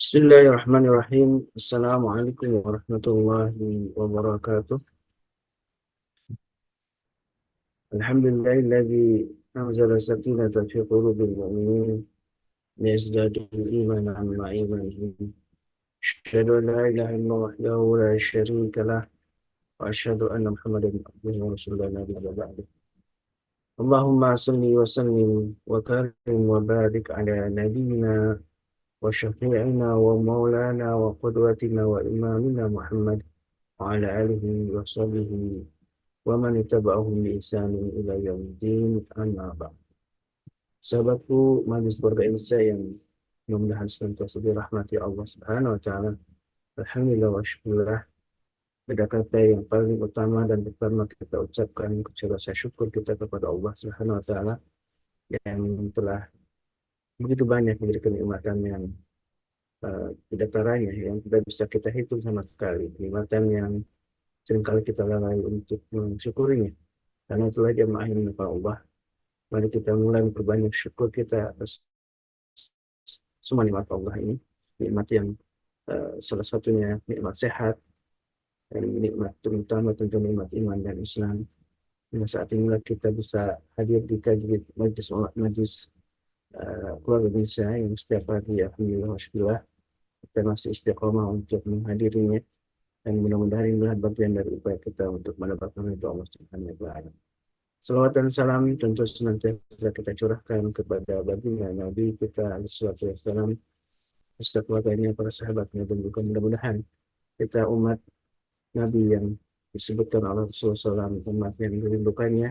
Bismillahirrahmanirrahim. Assalamualaikum warahmatullahi wabarakatuh. Alhamdulillahilladzi anzala sakinata fi qulubil mu'minin liyazdadu imanan ma'a imanihim. Asyhadu an la ilaha illallah wahdahu la syarika lah wa asyhadu anna Muhammadan abduhu wa rasuluhu la nabiyya ba'dahu. Allahumma salli wa sallim wa karim wa barik ala nabiyyina wa syafi'ina wa maulana wa qudwatina wa imamina Muhammad وعلى آله وصحبه ومن اتبعهم بإحسان إلى يوم الدين أما بعد. Sahabatku, majelis keluarga Indonesia yang mudah-mudahan senantiasa dirahmati Allah Subhanahu wa taala. Alhamdulillah wa syukurlah. Ada kata yang paling utama dan pertama kita ucapkan rasa syukur kita kepada Allah Subhanahu wa taala yang telah begitu banyak memberikan nikmatan yang tidak taranya, yang tidak bisa kita hitung sama sekali. Nikmatan yang seringkali kita lalai untuk mensyukurinya. Karena itulah jamaah yang menyembah Allah. Mari kita mulai memperbanyak syukur kita atas semua nikmat Allah ini. Nikmat yang salah satunya nikmat sehat, dan nikmat terutama tentu nikmat iman dan Islam. Dan saat inilah kita bisa hadir di kajian majlis keluarga Indonesia yang setiap hari alhamdulillah kita masih istiqomah untuk menghadirinya. Dan mudah-mudahan inilah bagian dari upaya kita untuk mendapatkan ridho Allah Subhanahu wa taala. Salawat dan salam tentu senantiasa kita curahkan kepada baginda Nabi kita alaihi wasallam, beserta keluarganya, para sahabatnya, dan juga mudah-mudahan kita umat Nabi yang disebutkan oleh Rasulullah SAW, umat yang dirindukannya,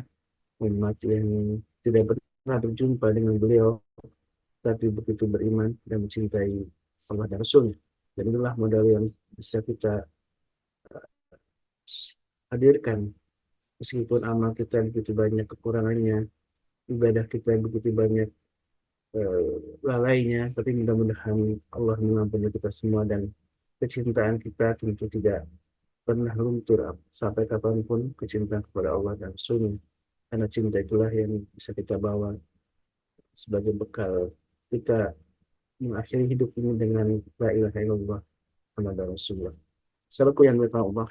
umat yang tidak pernah berjumpa dengan beliau, tapi begitu beriman dan mencintai Allah dan Rasulnya. Dan inilah modal yang bisa kita hadirkan. Meskipun amal kita begitu banyak kekurangannya, ibadah kita begitu banyak lalainya, tapi mudah-mudahan Allah mengampuni kita semua dan kecintaan kita tentu tidak pernah luntur sampai kapanpun, kecintaan kepada Allah dan Rasulnya. Karena cinta itulah yang bisa kita bawa sebagai bekal kita mengakhiri hidup ini dengan la ilaha illallah Muhammadur Rasulullah. Sahabatku yang berkah Allah,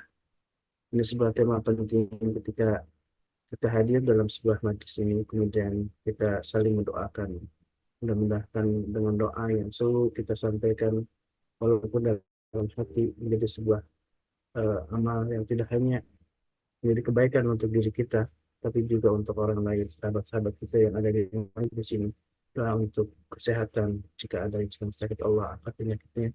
ini sebuah tema penting ketika kita hadir dalam sebuah majlis ini, kemudian kita saling mendoakan. Mudah-mudahan dengan doa yang selalu kita sampaikan, walaupun dalam hati, menjadi sebuah amal yang tidak hanya menjadi kebaikan untuk diri kita, tapi juga untuk orang lain, sahabat-sahabat kita yang ada di majlis ini. Doa untuk kesehatan, jika ada yang sedang sakit Allah angkat penyakitnya,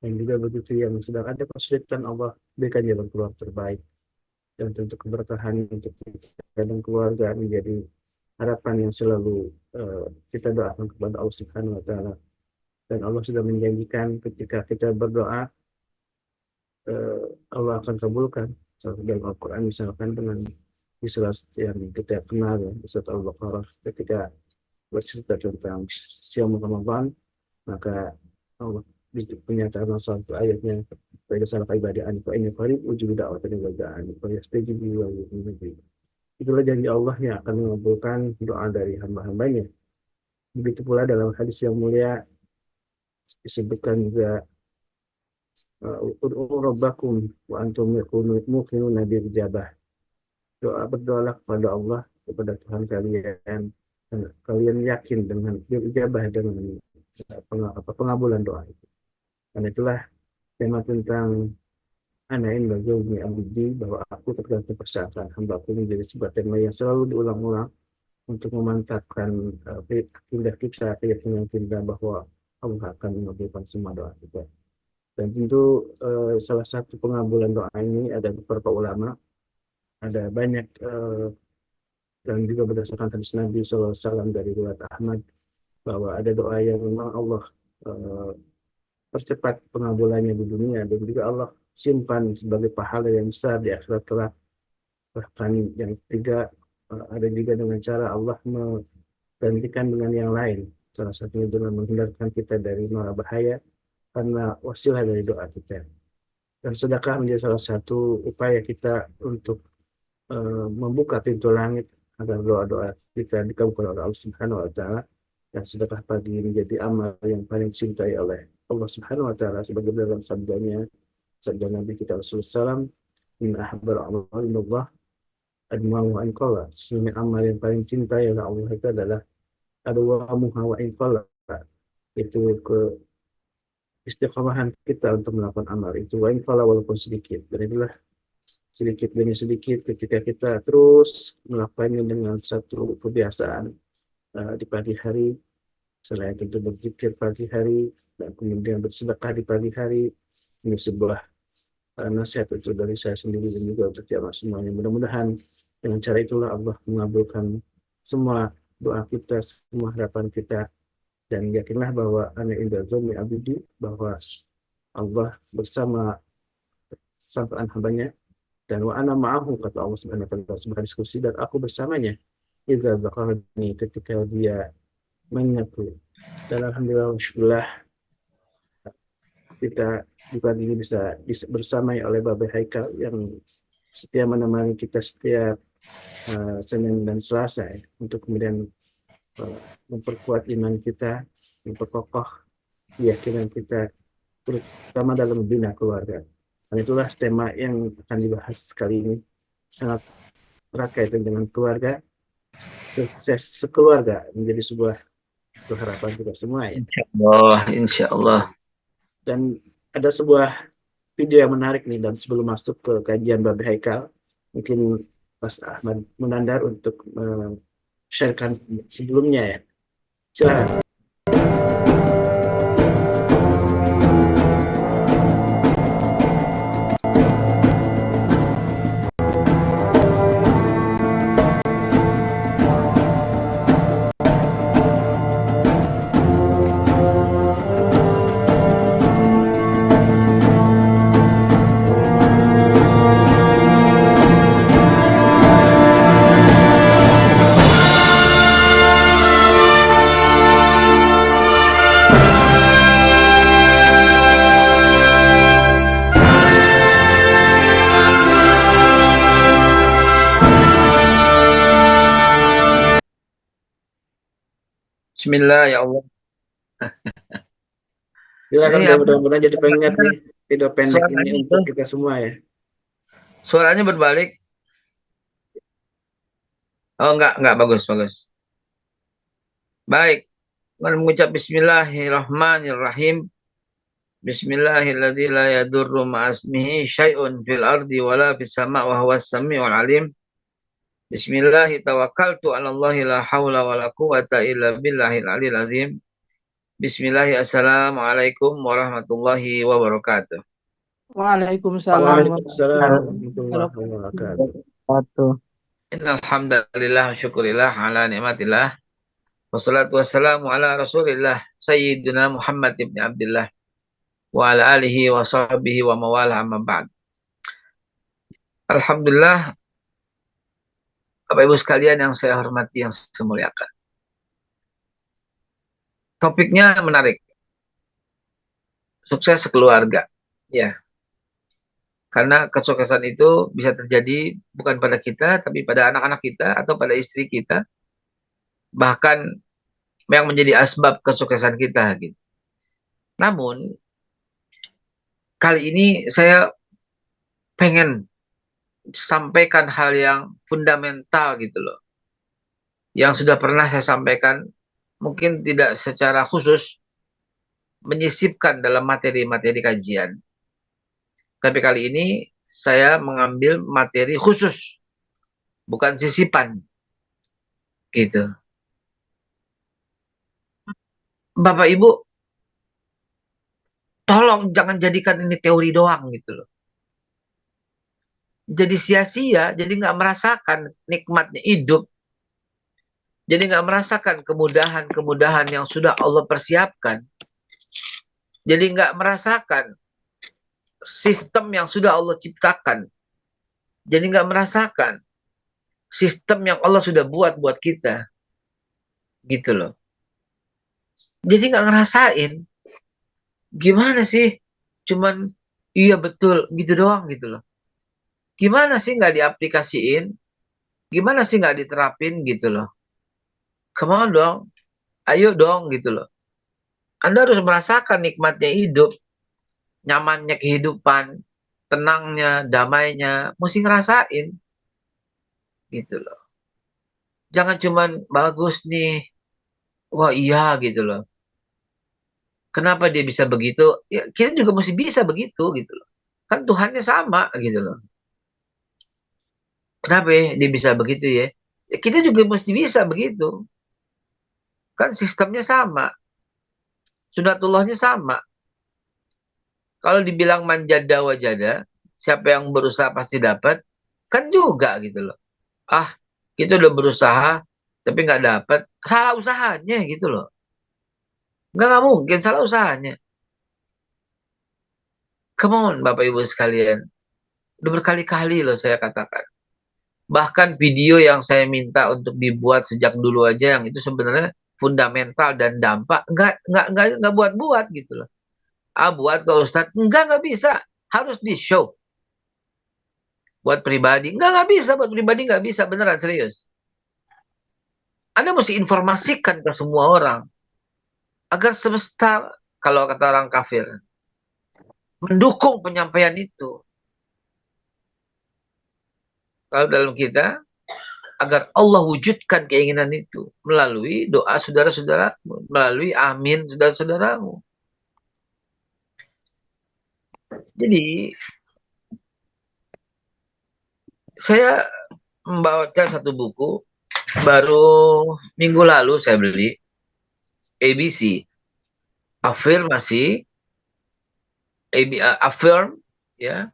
dan juga begitu yang sedang ada kesulitan, Allah berikan jalan keluar terbaik. Dan tentu keberkahan untuk kita dan keluarga menjadi harapan yang selalu kita doakan kepada Allah Subhanahu wa taala. Dan Allah sudah menjanjikan ketika kita berdoa, Allah akan kabulkan. Dalam Al-Quran misalkan dengan di surat yang kita kenal ya, di surat Al-Baqarah, ketika bercerita tentang siam Ramadan, maka Allah menyatakan salah satu ayatnya, pada salah ibadaan fa ini qarib ujubu da'watan ibadaan fa yastajibu wa yu'minu. Itulah janji Allah yang akan mengabulkan doa dari hamba-hambanya. Begitu pula dalam hadis yang mulia disebutkan juga ud'u rabbakum wa antum muqinuna bil ijabah. Berdoalah kepada Allah, kepada Tuhan kalian, dan kalian yakin dengan bil ijabah, dengan pengabulan doa itu. Dan itulah tema tentang anain bagi abdi, bahwa aku tergantung persyaratan hamba aku, menjadi sebuah tema yang selalu diulang-ulang untuk memantapkan akidah kita, keyakinan kita bahwa Allah akan mengabulkan semua doa kita. Dan tentu salah satu pengabulan doa ini ada beberapa ulama, ada banyak dan juga berdasarkan hadis Nabi SAW dari riwayat Ahmad, bahwa ada doa yang memang Allah percepat pengabulannya di dunia, dan juga Allah simpan sebagai pahala yang besar di akhirat kelak. Bahkan yang ketiga, ada juga dengan cara Allah menggantikan dengan yang lain, salah satunya dengan menghindarkan kita dari mara bahaya karena wasilah dari doa kita. Dan sedekah menjadi salah satu upaya kita untuk membuka pintu langit agar doa-doa kita dikabulkan oleh Allah Subhanahu wa taala. Dan sedekah pagi menjadi amal yang paling dicintai oleh Allah Subhanahu wa taala sebagai dalam sabda Nabi kita Rasulullah SAW, inna ahabbar a'mali ilallah adma'u wa in qalla. Sesungguhnya amal yang paling cinta oleh Allah itu adalah adwamuha wa in qalla. Itu ke istiqomahan kita untuk melakukan amal itu wa in qalla, walaupun sedikit. Dan itulah sedikit demi sedikit ketika kita terus melakukannya dengan satu kebiasaan di pagi hari, selain tentu berzikir pagi hari dan kemudian bersedekah di pagi hari. Ini sebuah nasihat itu dari saya sendiri dan juga untuk jamaah semuanya. Mudah-mudahan dengan cara itulah Allah mengabulkan semua doa kita, semua harapan kita, dan yakinlah bahwa ana inda dzanni abdi, bahwa Allah bersama sangkaan hambanya, dan wa ana ma'ahu, kata Allah Subhanahu wa taala sebuah diskusi, dan aku bersamanya idza dzakarani, ketika dia mengingatku. Dan alhamdulillah syukurlah kita di pagi ini bisa bersamai oleh Bapak Haikal yang setia menemani kita setiap Senin dan Selasa ya, untuk kemudian memperkuat iman kita, memperkokoh keyakinan kita, terutama dalam membina keluarga. Dan itulah tema yang akan dibahas kali ini, sangat erat kaitan dengan keluarga. Sukses sekeluarga menjadi sebuah harapan kita semua ya. Insya Allah. Dan ada sebuah video yang menarik nih, dan sebelum masuk ke kajian Babe Haikal, mungkin Mas Ahmad Munandar untuk sharekan sebelumnya ya. Silakan. Bismillah ya Allah. Silakan, Ini apa? mudah-mudahan jadi pengingat nih video pendek ini Suaranya untuk kita semua ya. Suaranya berbalik. Oh enggak bagus. Baik. Mengucap Bismillahirrahmanirrahim. Bismillahilladzi la yadurru ma'asmihi syai'un fil ardi wala fis sama' wa huwas samiul alim. Bismillahi tawakkaltu 'ala Allahi la haula wala quwwata illa billahil aliyil azim. Bismillahi assalamualaikum warahmatullahi wabarakatuh. Waalaikumsalam Waalaikumsalam warahmatullahi warahmatullahi wabarakatuh. wabarakatuh. Innalhamdalillah syukurillah ala nikmatillah. Wassalatu wassalamu ala rasulillah Sayyidina Muhammad ibn Abdullah wa ala alihi wa sahbihi wa mawala amma ba'd. Alhamdulillah, Bapak Ibu sekalian yang saya hormati, yang saya muliakan. Topiknya menarik. Sukses sekeluarga. Ya. Karena kesuksesan itu bisa terjadi bukan pada kita, tapi pada anak-anak kita atau pada istri kita. Bahkan yang menjadi asbab kesuksesan kita gitu. Namun kali ini saya pengen sampaikan hal yang fundamental gitu loh. Yang sudah pernah saya sampaikan, mungkin tidak secara khusus menyisipkan dalam materi-materi kajian. Tapi kali ini saya mengambil materi khusus, bukan sisipan. Gitu. Bapak Ibu, tolong jangan jadikan ini teori doang gitu loh. Jadi sia-sia, jadi nggak merasakan nikmatnya hidup. Jadi nggak merasakan kemudahan-kemudahan yang sudah Allah persiapkan. Jadi nggak merasakan sistem yang sudah Allah ciptakan. Jadi nggak merasakan sistem yang Allah sudah buat kita. Gitu loh. Jadi nggak ngerasain. Gimana sih? Cuman iya betul gitu doang gitu loh. Gimana sih nggak diaplikasiin? Gimana sih nggak diterapin gitu loh. Come on dong. Ayo dong gitu loh. Anda harus merasakan nikmatnya hidup, nyamannya kehidupan, tenangnya, damainya, mesti ngerasain gitu loh. Jangan cuman bagus nih, wah iya gitu loh. Kenapa dia bisa begitu? Ya, kita juga mesti bisa begitu gitu loh. Kan Tuhannya sama gitu loh. Kenapa ya dia bisa begitu ya? Ya kita juga mesti bisa begitu. Kan sistemnya sama, sunatullahnya sama. Kalau dibilang manjada wajada, siapa yang berusaha pasti dapat, kan juga gitu loh. Ah, kita udah berusaha, tapi nggak dapat, salah usahanya gitu loh. Nggak mungkin salah usahanya. Come on, Bapak Ibu sekalian. Udah berkali-kali loh saya katakan. Bahkan video yang saya minta untuk dibuat sejak dulu aja, yang itu sebenarnya fundamental dan dampak, nggak buat-buat gitu loh. Ah, buat ke Ustadz, nggak bisa. Harus di-show. Buat pribadi, nggak bisa. Buat pribadi nggak bisa, beneran serius. Anda mesti informasikan ke semua orang. Agar semesta, kalau kata orang kafir, mendukung penyampaian itu. Kalau dalam kita, agar Allah wujudkan keinginan itu melalui doa saudara-saudara, melalui amin saudara-saudaramu. Jadi, saya membaca satu buku, baru minggu lalu saya beli, ABC, afirmasi, affirm, ya,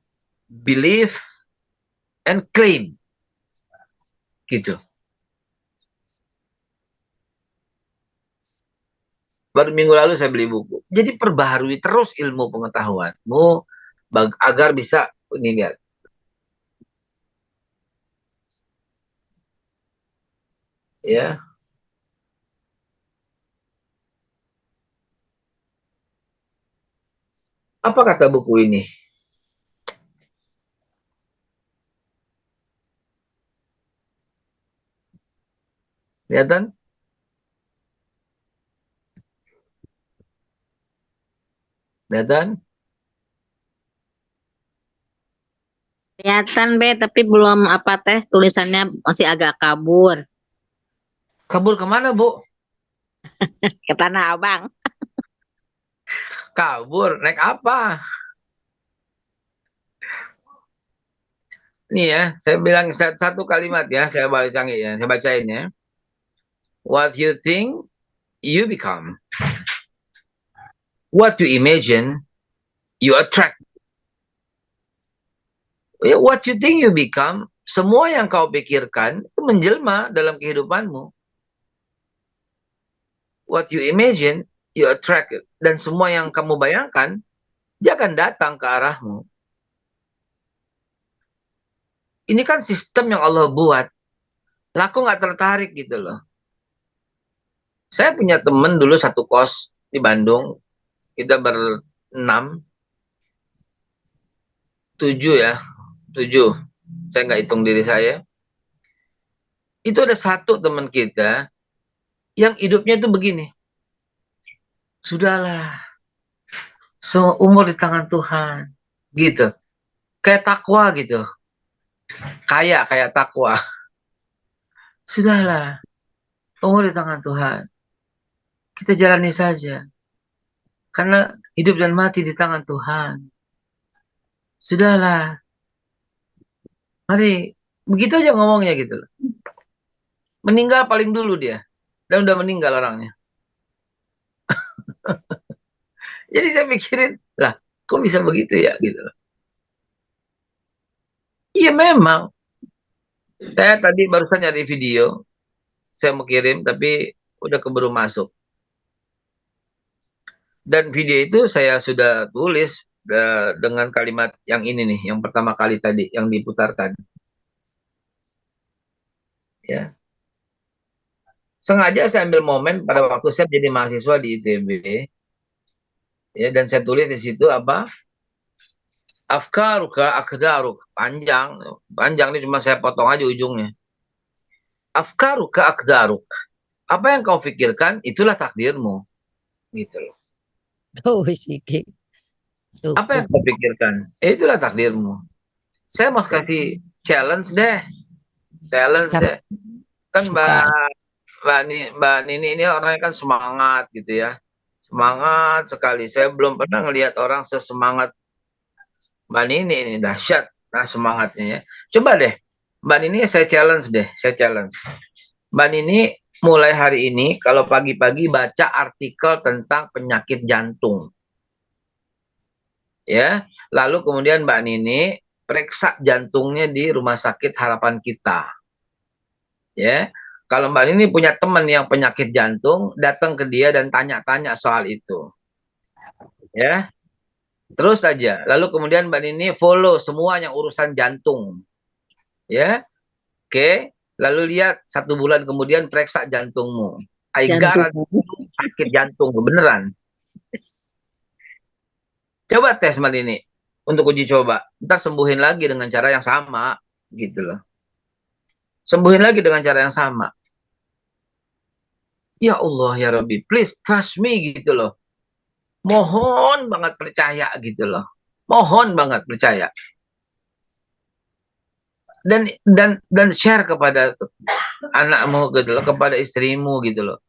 believe, and claim, gitu. Baru minggu lalu saya beli buku. Jadi perbaharui terus ilmu pengetahuanmu agar bisa, ini lihat. Ya. Apa kata buku ini? Kelihatan? Kelihatan? Kelihatan Be, tapi belum apa teh tulisannya masih agak kabur. Kabur kemana, Bu? Ke Tanah Abang. Kabur, naik apa? Nih ya, saya bilang satu kalimat ya, saya bacain ya, saya bacain ya. What you think, you become. What you imagine, you attract. What you think, you become. Semua yang kau pikirkan itu menjelma dalam kehidupanmu. What you imagine, you attract. Dan semua yang kamu bayangkan, dia akan datang ke arahmu. Ini kan sistem yang Allah buat. Lah aku nggak tertarik gitu loh. Saya punya temen dulu satu kos di Bandung. Kita berenam. 7 ya. 7. Saya nggak hitung diri saya. Itu ada satu teman kita yang hidupnya itu begini. Sudahlah. Semua umur di tangan Tuhan. Gitu. Kayak takwa gitu. Kayak takwa. Sudahlah. Umur di tangan Tuhan. Kita jalani saja. Karena hidup dan mati di tangan Tuhan. Sudahlah. Mari. Begitu aja ngomongnya gitu. Meninggal paling dulu dia. Dan udah meninggal orangnya. Jadi saya pikirin, lah kok bisa begitu ya gitu. Iya memang. Saya tadi barusan nyari video. Saya mau kirim tapi udah keburu masuk. Dan video itu saya sudah tulis dengan kalimat yang ini nih, yang pertama kali tadi yang diputarkan. Ya. Sengaja saya ambil momen pada waktu saya jadi mahasiswa di ITB. Ya, dan saya tulis di situ apa? Afkaruka akdaruk. Panjang. Panjang ini cuma saya potong aja ujungnya. Afkaruka akdaruk. Apa yang kau pikirkan itulah takdirmu. Gitu loh. Oh, iki. Apa yang kau pikirkan? Itulah takdirmu. Saya mau kasih challenge deh. Challenge deh. Kan Mbak Nini ini orangnya kan semangat gitu ya. Semangat sekali. Saya belum pernah ngelihat orang sesemangat Mbak Nini ini. Dahsyat. Nah semangatnya ya. Coba deh. Mbak Nini saya challenge deh. Saya challenge. Mbak Nini mulai hari ini kalau pagi-pagi baca artikel tentang penyakit jantung. Ya, lalu kemudian Mbak Nini periksa jantungnya di Rumah Sakit Harapan Kita. Ya, kalau Mbak Nini punya teman yang penyakit jantung, datang ke dia dan tanya-tanya soal itu. Ya, terus saja. Lalu kemudian Mbak Nini follow semua yang urusan jantung. Ya, oke. Lalu lihat 1 bulan kemudian periksa jantungmu. I garanti sakit jantung beneran. Coba tes Mbak Nini untuk uji coba. Ntar sembuhin lagi dengan cara yang sama, gitu loh. Sembuhin lagi dengan cara yang sama. Ya Allah ya Rabbi, please trust me gitu loh. Mohon banget percaya gitu loh. Mohon banget percaya. Dan share kepada anakmu gitu loh, kepada istrimu gitu loh.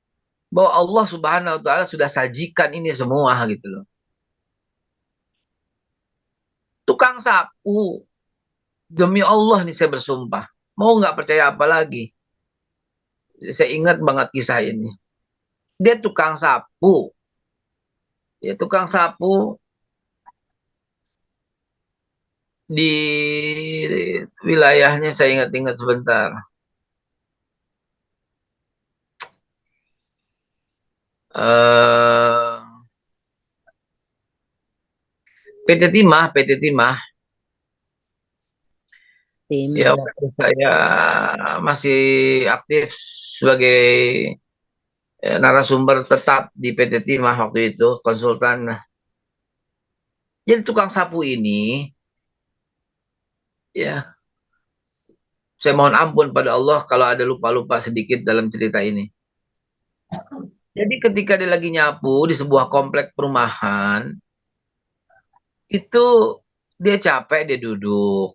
Bahwa Allah Subhanahu wa taala sudah sajikan ini semua gitu loh. Tukang sapu, demi Allah nih saya bersumpah. Mau nggak percaya apa lagi? Saya ingat banget kisah ini. Dia tukang sapu. Ya, tukang sapu di wilayahnya saya ingat-ingat sebentar. PT Timah, PT Timah. Ya, waktu saya masih aktif sebagai narasumber tetap di PT Timah waktu itu, konsultan. Jadi tukang sapu ini, ya, saya mohon ampun pada Allah kalau ada lupa-lupa sedikit dalam cerita ini. Jadi ketika dia lagi nyapu di sebuah komplek perumahan, itu dia capek, dia duduk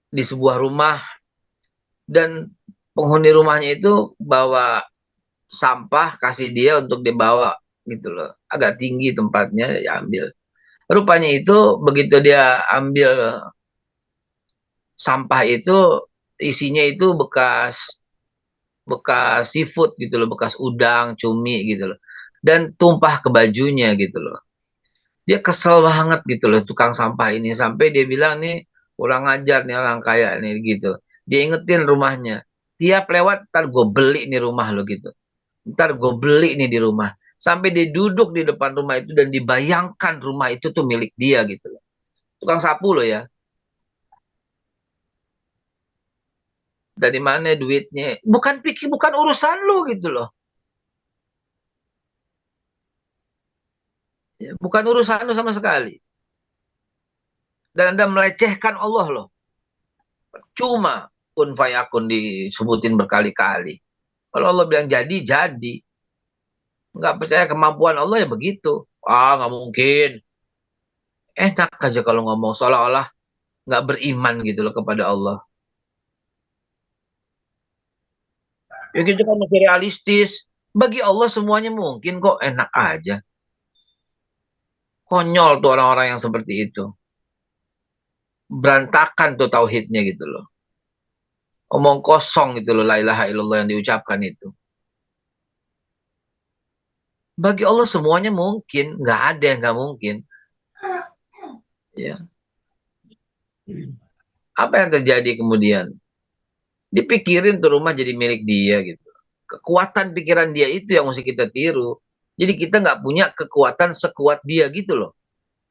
di sebuah rumah dan penghuni rumahnya itu bawa sampah kasih dia untuk dibawa gitu loh. Agak tinggi tempatnya ya ambil. Rupanya itu begitu dia ambil sampah itu isinya itu bekas bekas seafood gitu loh, bekas udang, cumi gitu loh. Dan tumpah ke bajunya gitu loh. Dia kesel banget gitu loh tukang sampah ini sampai dia bilang nih kurang ajar nih orang kaya nih gitu. Dia ingetin rumahnya. Tiap lewat ntar gue beli nih rumah lo gitu. Ntar gue beli nih di rumah. Sampai dia duduk di depan rumah itu dan dibayangkan rumah itu tuh milik dia gitu loh. Tukang sapu loh ya. Dari mana duitnya? Bukan pikir, bukan urusan lu gitu loh. Ya, bukan urusan lu sama sekali. Dan Anda melecehkan Allah loh. Cuma kun fayakun disebutin berkali-kali. Kalau Allah bilang jadi, jadi. Nggak percaya kemampuan Allah ya begitu. Ah, nggak mungkin. Enak aja kalau ngomong seolah-olah nggak beriman gitu loh kepada Allah. Ya gitu kan masih realistis. Bagi Allah semuanya mungkin kok, enak aja. Konyol tuh orang-orang yang seperti itu. Berantakan tuh tauhidnya gitu loh. Omong kosong gitu loh, la ilaha illallah yang diucapkan itu. Bagi Allah semuanya mungkin, nggak ada yang nggak mungkin. Ya. Apa yang terjadi kemudian? Dipikirin tuh rumah jadi milik dia gitu. Kekuatan pikiran dia itu yang mesti kita tiru. Jadi kita nggak punya kekuatan sekuat dia gitu loh.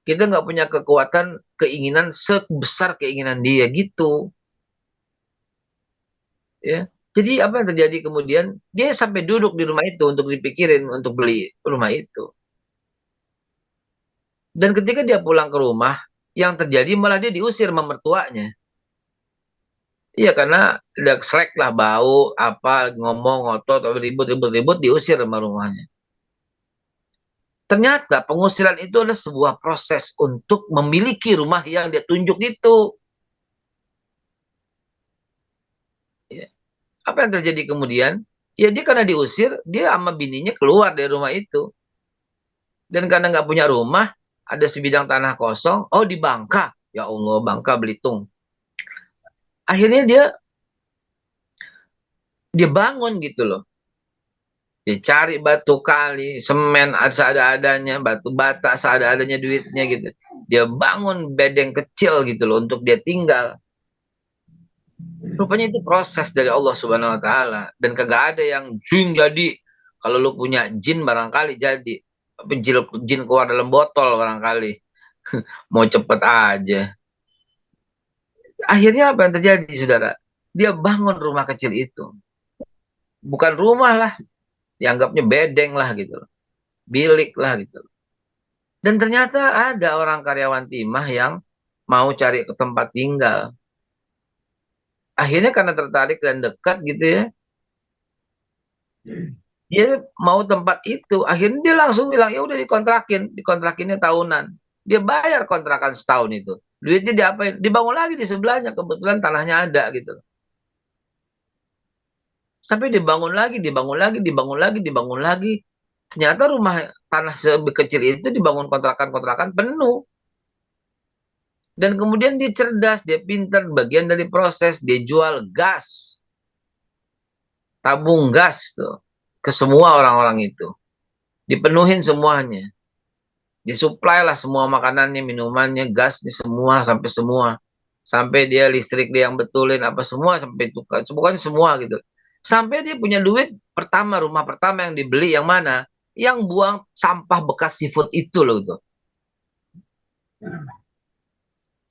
Kita nggak punya kekuatan keinginan sebesar keinginan dia gitu. Ya. Jadi apa yang terjadi kemudian? Dia sampai duduk di rumah itu untuk dipikirin untuk beli rumah itu. Dan ketika dia pulang ke rumah, yang terjadi malah dia diusir sama mertuanya. Iya karena udah selek lah bau apa ngomong ngotot atau ribut-ribut diusir sama rumahnya. Ternyata pengusiran itu adalah sebuah proses untuk memiliki rumah yang dia tunjuk itu. Ya. Apa yang terjadi kemudian? Ya dia karena diusir, dia sama bininya keluar dari rumah itu. Dan karena nggak punya rumah, ada sebidang tanah kosong, oh di Bangka. Ya Allah, Bangka, Belitung. Akhirnya dia bangun gitu loh. Dia cari batu kali, semen seadanya, batu bata seadanya duitnya gitu. Dia bangun bedeng kecil gitu loh untuk dia tinggal. Rupanya itu proses dari Allah Subhanahu wa taala dan kagak ada yang jin jadi. Kalau lu punya jin barangkali jadi. Tapi jin keluar dalam botol barangkali. Mau cepet aja. Akhirnya apa yang terjadi, Saudara? Dia bangun rumah kecil itu. Bukan rumah lah, dianggapnya bedeng lah gitu loh. Bilik lah gitu loh. Dan ternyata ada orang karyawan timah yang mau cari ke tempat tinggal. Akhirnya karena tertarik dan dekat gitu ya, dia mau tempat itu. Akhirnya dia langsung bilang, ya udah dikontrakinnya tahunan. Dia bayar kontrakan setahun itu. Duitnya diapain? Dibangun lagi di sebelahnya, kebetulan tanahnya ada gitu. Sampai dibangun lagi, dibangun lagi, dibangun lagi, dibangun lagi. Ternyata rumah tanah sekecil itu dibangun kontrakan-kontrakan penuh. Dan kemudian dia cerdas, dia pintar, bagian dari proses, dia jual gas. Tabung gas tuh ke semua orang-orang itu. Dipenuhin semuanya. Disuplai lah semua makanannya, minumannya, gasnya semua, sampai semua. Sampai dia listrik dia yang betulin, apa semua, sampai tukar. Pokoknya semua gitu. Sampai dia punya duit pertama, rumah pertama yang dibeli yang mana? Yang buang sampah bekas seafood itu loh tuh.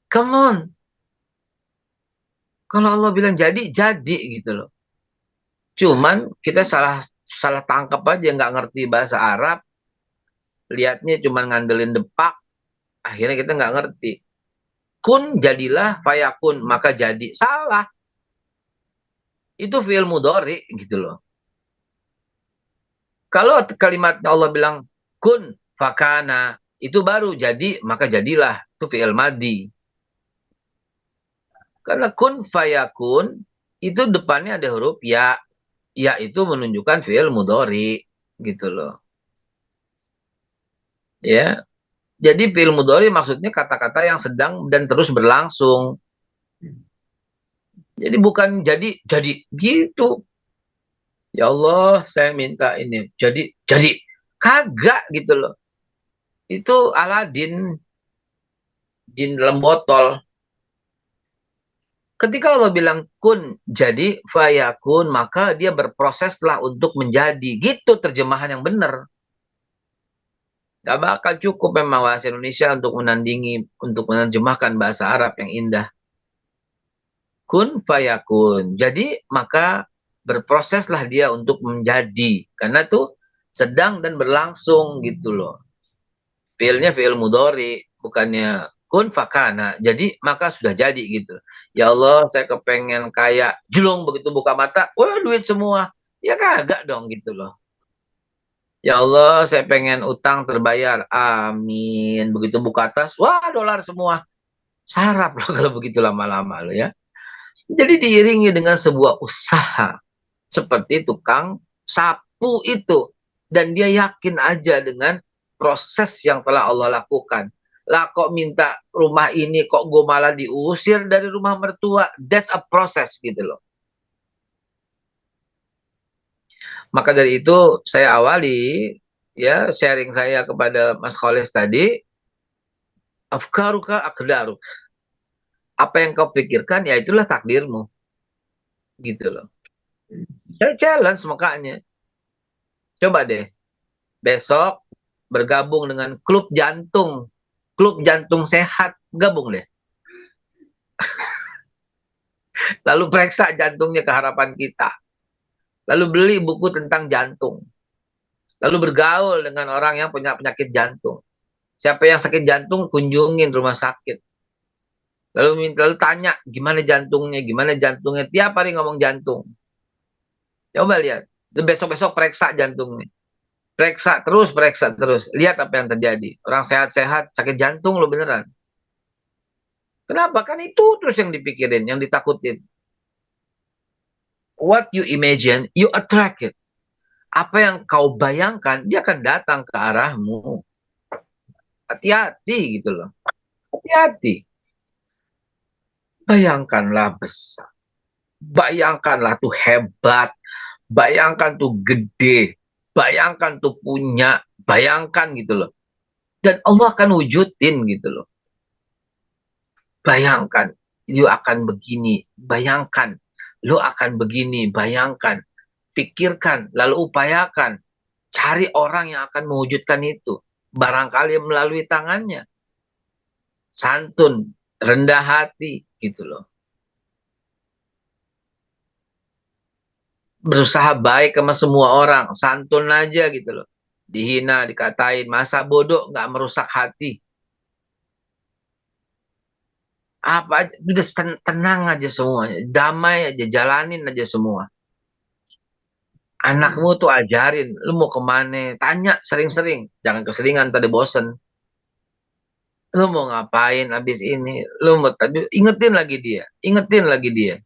Come on. Kalau Allah bilang jadi gitu loh. Cuman kita salah tangkap aja, nggak ngerti bahasa Arab, lihatnya cuman ngandelin depak, akhirnya kita nggak ngerti. Kun jadilah, fayakun maka jadi. Salah. Itu fi'il mudhari gitu loh. Kalau kalimatnya Allah bilang kun fakana, itu baru jadi maka jadilah. Itu fi'il madi. Karena kun fayakun itu depannya ada huruf ya. Ya itu menunjukkan fi'il mudhari gitu loh. Ya. Jadi fi'il mudhari maksudnya kata-kata yang sedang dan terus berlangsung. Jadi bukan jadi gitu. Ya Allah, saya minta ini. Jadi kagak gitu loh. Itu Aladin, jin dalam botol. Ketika Allah bilang kun jadi fayakun, maka dia berproseslah untuk menjadi. Gitu terjemahan yang benar. Gak bakal cukup memang bahasa Indonesia untuk menandingi, untuk menerjemahkan bahasa Arab yang indah. Kun fayakun. Jadi maka berproseslah dia untuk menjadi. Karena itu sedang dan berlangsung gitu loh. Fi'ilnya fi'il mudhari, bukannya kun fakana. Jadi maka sudah jadi gitu. Ya Allah, saya kepengen kaya. Jelung begitu buka mata, wah duit semua. Ya kagak dong gitu loh. Ya Allah, saya pengen utang terbayar. Amin. Begitu buka atas, wah dolar semua. Sarap loh kalau begitu lama-lama loh ya. Jadi diiringi dengan sebuah usaha. Seperti tukang sapu itu. Dan dia yakin aja dengan proses yang telah Allah lakukan. Lah kok minta rumah ini, kok gue malah diusir dari rumah mertua. That's a process gitu loh. Maka dari itu saya awali ya sharing saya kepada Mas Kholis tadi. Afkaruka akdaruk. Apa yang kau pikirkan ya itulah takdirmu. Gitu loh. Saya challenge makanya. Coba deh besok bergabung dengan klub jantung sehat, gabung deh. Lalu periksa jantungnya ke harapan kita. Lalu beli buku tentang jantung. Lalu bergaul dengan orang yang punya penyakit jantung. Siapa yang sakit jantung, kunjungin rumah sakit. Lalu tanya, gimana jantungnya, gimana jantungnya. Tiap hari ngomong jantung. Coba lihat. Besok-besok periksa jantungnya. Periksa terus, periksa terus. Lihat apa yang terjadi. Orang sehat-sehat, sakit jantung lo beneran. Kenapa? Kan itu terus yang dipikirin, yang ditakutin. What you imagine, you attract it. Apa yang kau bayangkan, dia akan datang ke arahmu. Hati-hati gitu loh. Hati-hati. Bayangkanlah besar. Bayangkanlah tuh hebat. Bayangkan tuh gede. Bayangkan tuh punya. Bayangkan gitu loh. Dan Allah akan wujudin gitu loh. Bayangkan. You akan begini. Bayangkan. Lu akan begini. Bayangkan. Pikirkan. Lalu upayakan. Cari orang yang akan mewujudkan itu. Barangkali melalui tangannya. Santun. Rendah hati. Gitu loh. Berusaha baik sama semua orang, santun aja gitu loh. Dihina, dikatain, masa bodoh nggak merusak hati. Apa aja, udah tenang aja semuanya, damai aja, jalanin aja semua. Anakmu tuh ajarin, lu mau kemana, tanya sering-sering, jangan keseringan tadi bosen. Lu mau ngapain abis ini, lu mau tadi ingetin lagi dia, ingetin lagi dia.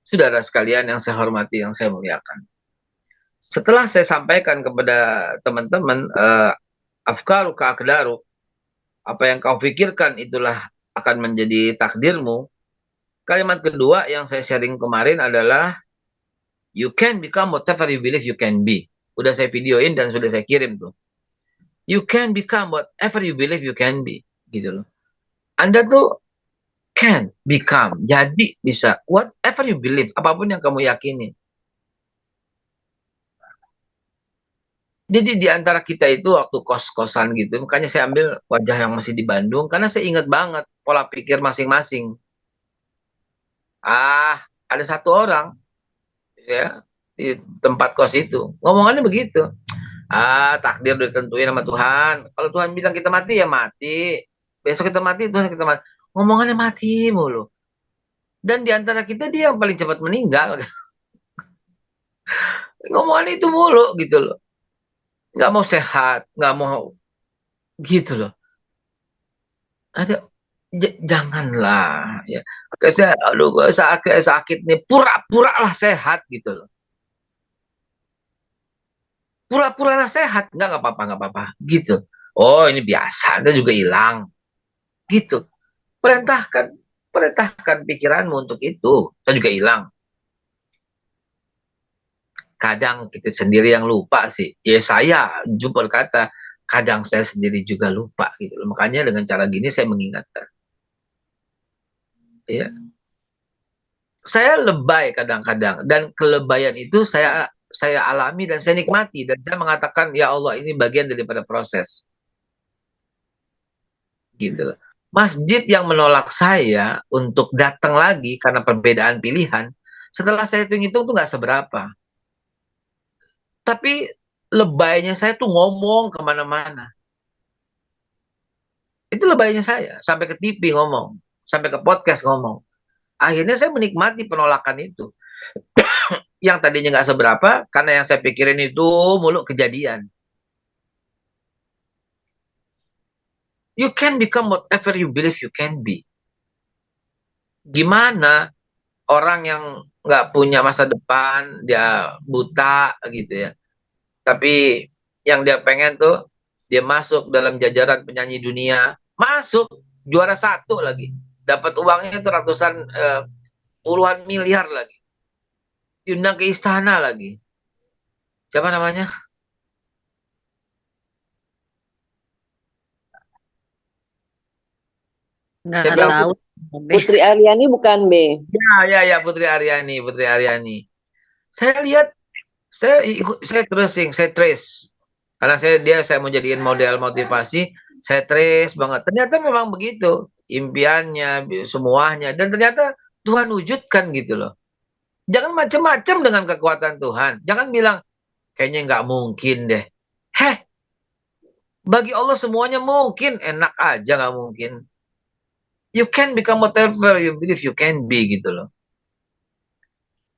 Saudara sekalian yang saya hormati, yang saya muliakan. Setelah saya sampaikan kepada teman-teman, afkaru ka'akdaru, apa yang kau pikirkan itulah akan menjadi takdirmu. Kalimat kedua yang saya sharing kemarin adalah you can become whatever you believe you can be. Udah saya videoin dan sudah saya kirim tuh. You can become whatever you believe you can be. Gitu loh. Anda tuh can become. Jadi bisa. Whatever you believe. Apapun yang kamu yakini. Jadi di antara kita itu waktu kos-kosan gitu. Makanya saya ambil wajah yang masih di Bandung. Karena saya ingat banget pola pikir masing-masing. Ada satu orang ya di tempat kos itu ngomongannya begitu. Takdir udah ditentuin sama Tuhan. Kalau Tuhan bilang kita mati ya mati. Besok kita mati, Tuhan kita mati. Ngomongannya mati mulu. Dan di antara kita dia yang paling cepat meninggal. Ngomongannya itu mulu gitu loh. Nggak mau sehat, nggak mau gitu loh. Ada janganlah ya. Saya aduh gue sakit nih, pura-pura lah sehat gitu loh. Pura-pura lah sehat, nggak apa-apa gitu. Oh ini biasa, Anda juga hilang gitu. Perintahkan perintahkan pikiranmu untuk itu. Saya juga hilang. Kadang kita sendiri yang lupa sih. Ya saya jujur berkata, kadang saya sendiri juga lupa gitu loh. Makanya dengan cara gini saya mengingatkan. Ya. Saya lebay kadang-kadang dan kelebayan itu saya alami dan saya nikmati dan saya mengatakan ya Allah ini bagian daripada proses. Gitu loh. Masjid yang menolak saya untuk datang lagi karena perbedaan pilihan, setelah saya hitung-hitung tuh nggak seberapa. Tapi lebaynya saya tuh ngomong kemana-mana. Itu lebaynya saya. Sampai ke TV ngomong. Sampai ke podcast ngomong. Akhirnya saya menikmati penolakan itu. Yang tadinya nggak seberapa, karena yang saya pikirin itu mulu kejadian. You can become whatever you believe you can be. Gimana orang yang nggak punya masa depan, dia buta gitu ya. Tapi yang dia pengen tuh, dia masuk dalam jajaran penyanyi dunia. Masuk, juara 1 lagi. Dapat uangnya itu ratusan, puluhan miliar lagi. Diundang ke istana lagi. Siapa namanya? Nggak Saya bilang, tahu. Putri Aryani bukan B. ya Putri Aryani. Saya lihat, saya tracing, saya trace. Karena saya mau jadiin model motivasi, saya trace banget. Ternyata memang begitu. Impiannya, semuanya. Dan ternyata Tuhan wujudkan gitu loh. Jangan macam-macam dengan kekuatan Tuhan. Jangan bilang, kayaknya nggak mungkin deh. Bagi Allah semuanya mungkin. Enak aja nggak mungkin. You can become whatever you believe you can be gitu loh.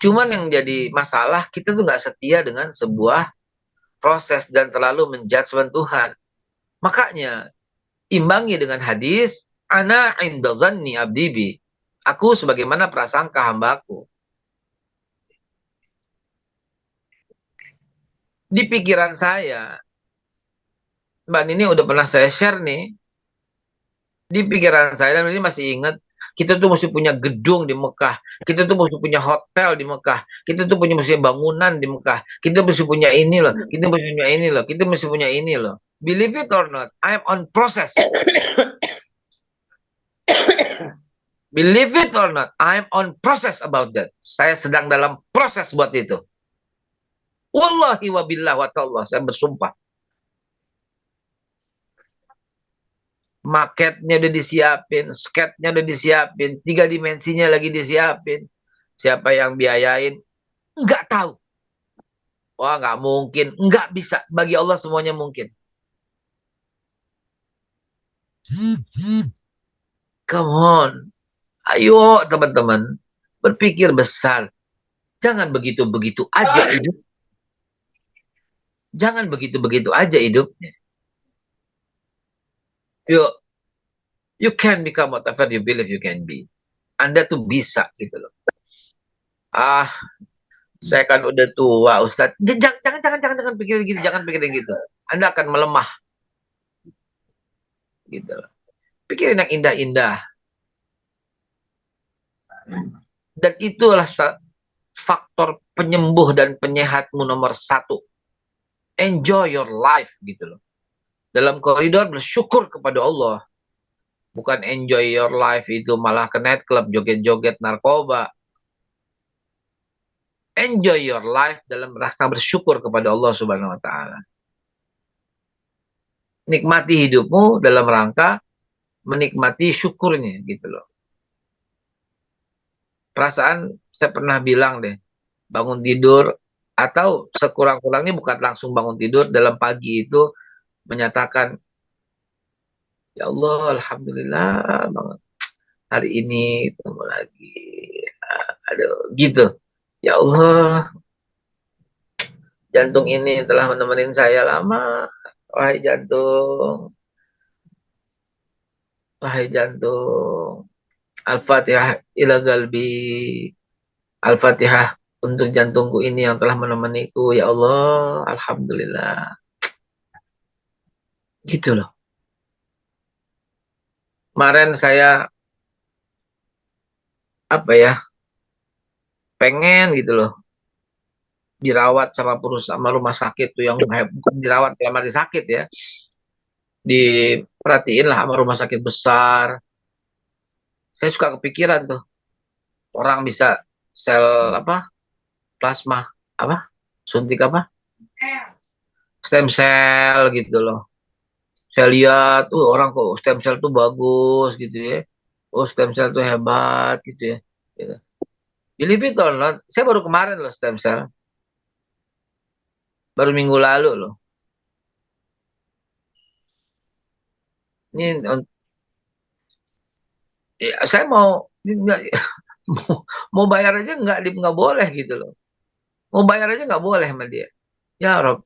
Cuman yang jadi masalah, kita tuh nggak setia dengan sebuah proses dan terlalu menjudgment Tuhan. Makanya, imbangi dengan hadis, ana inda zanni abdi bi. Aku sebagaimana prasangka hambaku. Di pikiran saya, Mbak Nini udah pernah saya share nih, di pikiran saya, dan ini masih ingat, kita tuh mesti punya gedung di Mekah, kita tuh mesti punya hotel di Mekah, kita tuh mesti bangunan di Mekah, kita mesti punya ini loh, kita mesti punya ini loh, kita mesti punya ini loh. Believe it or not, I'm on process. Believe it or not, I'm on process about that. Saya sedang dalam proses buat itu. Wallahi wabillah wa ta'ala, saya bersumpah. Marketnya udah disiapin, sketnya udah disiapin, 3 dimensinya lagi disiapin. Siapa yang biayain? Nggak tahu. Wah, nggak mungkin. Nggak bisa. Bagi Allah semuanya mungkin. Come on. Ayo teman-teman. Berpikir besar. Jangan begitu-begitu aja hidup. Jangan begitu-begitu aja hidupnya. You can become whatever you believe you can be. Anda tuh bisa gitu loh. Saya kan udah tua, Ustadz. Jangan pikirin gitu, jangan pikirin gitu. Anda akan melemah. Gitu loh. Pikirin yang indah-indah. Dan itulah faktor penyembuh dan penyehatmu nomor 1. Enjoy your life gitu loh. Dalam koridor bersyukur kepada Allah. Bukan enjoy your life itu malah ke nightclub, joget-joget narkoba. Enjoy your life dalam rasa bersyukur kepada Allah Subhanahu wa Ta'ala. Nikmati hidupmu dalam rangka menikmati syukurnya gitu loh. Perasaan saya pernah bilang deh, bangun tidur atau sekurang-kurangnya bukan langsung bangun tidur, dalam pagi itu menyatakan, ya Allah, alhamdulillah banget hari ini ketemu lagi. Aduh, gitu. Ya Allah, jantung ini telah menemani saya lama. Wahai jantung. Wahai jantung. Al-Fatihah ila galbi. Al-Fatihah untuk jantungku ini yang telah menemaniku. Ya Allah, alhamdulillah. Gitu loh. Kemarin saya pengen gitu loh dirawat sama rumah sakit tuh yang bukan dirawat dalam arti sakit ya, diperhatiin lah sama rumah sakit besar. Saya suka kepikiran tuh, orang bisa sel plasma suntik stem cell gitu loh. Saya lihat orang kok stem cell tuh bagus gitu ya, stem cell tuh hebat gitu ya gitu. Believe it or not, saya baru kemarin loh stem cell, baru minggu lalu loh. Ini ya, saya mau bayar aja nggak boleh gitu loh. Mau bayar aja nggak boleh sama dia. Ya Rob,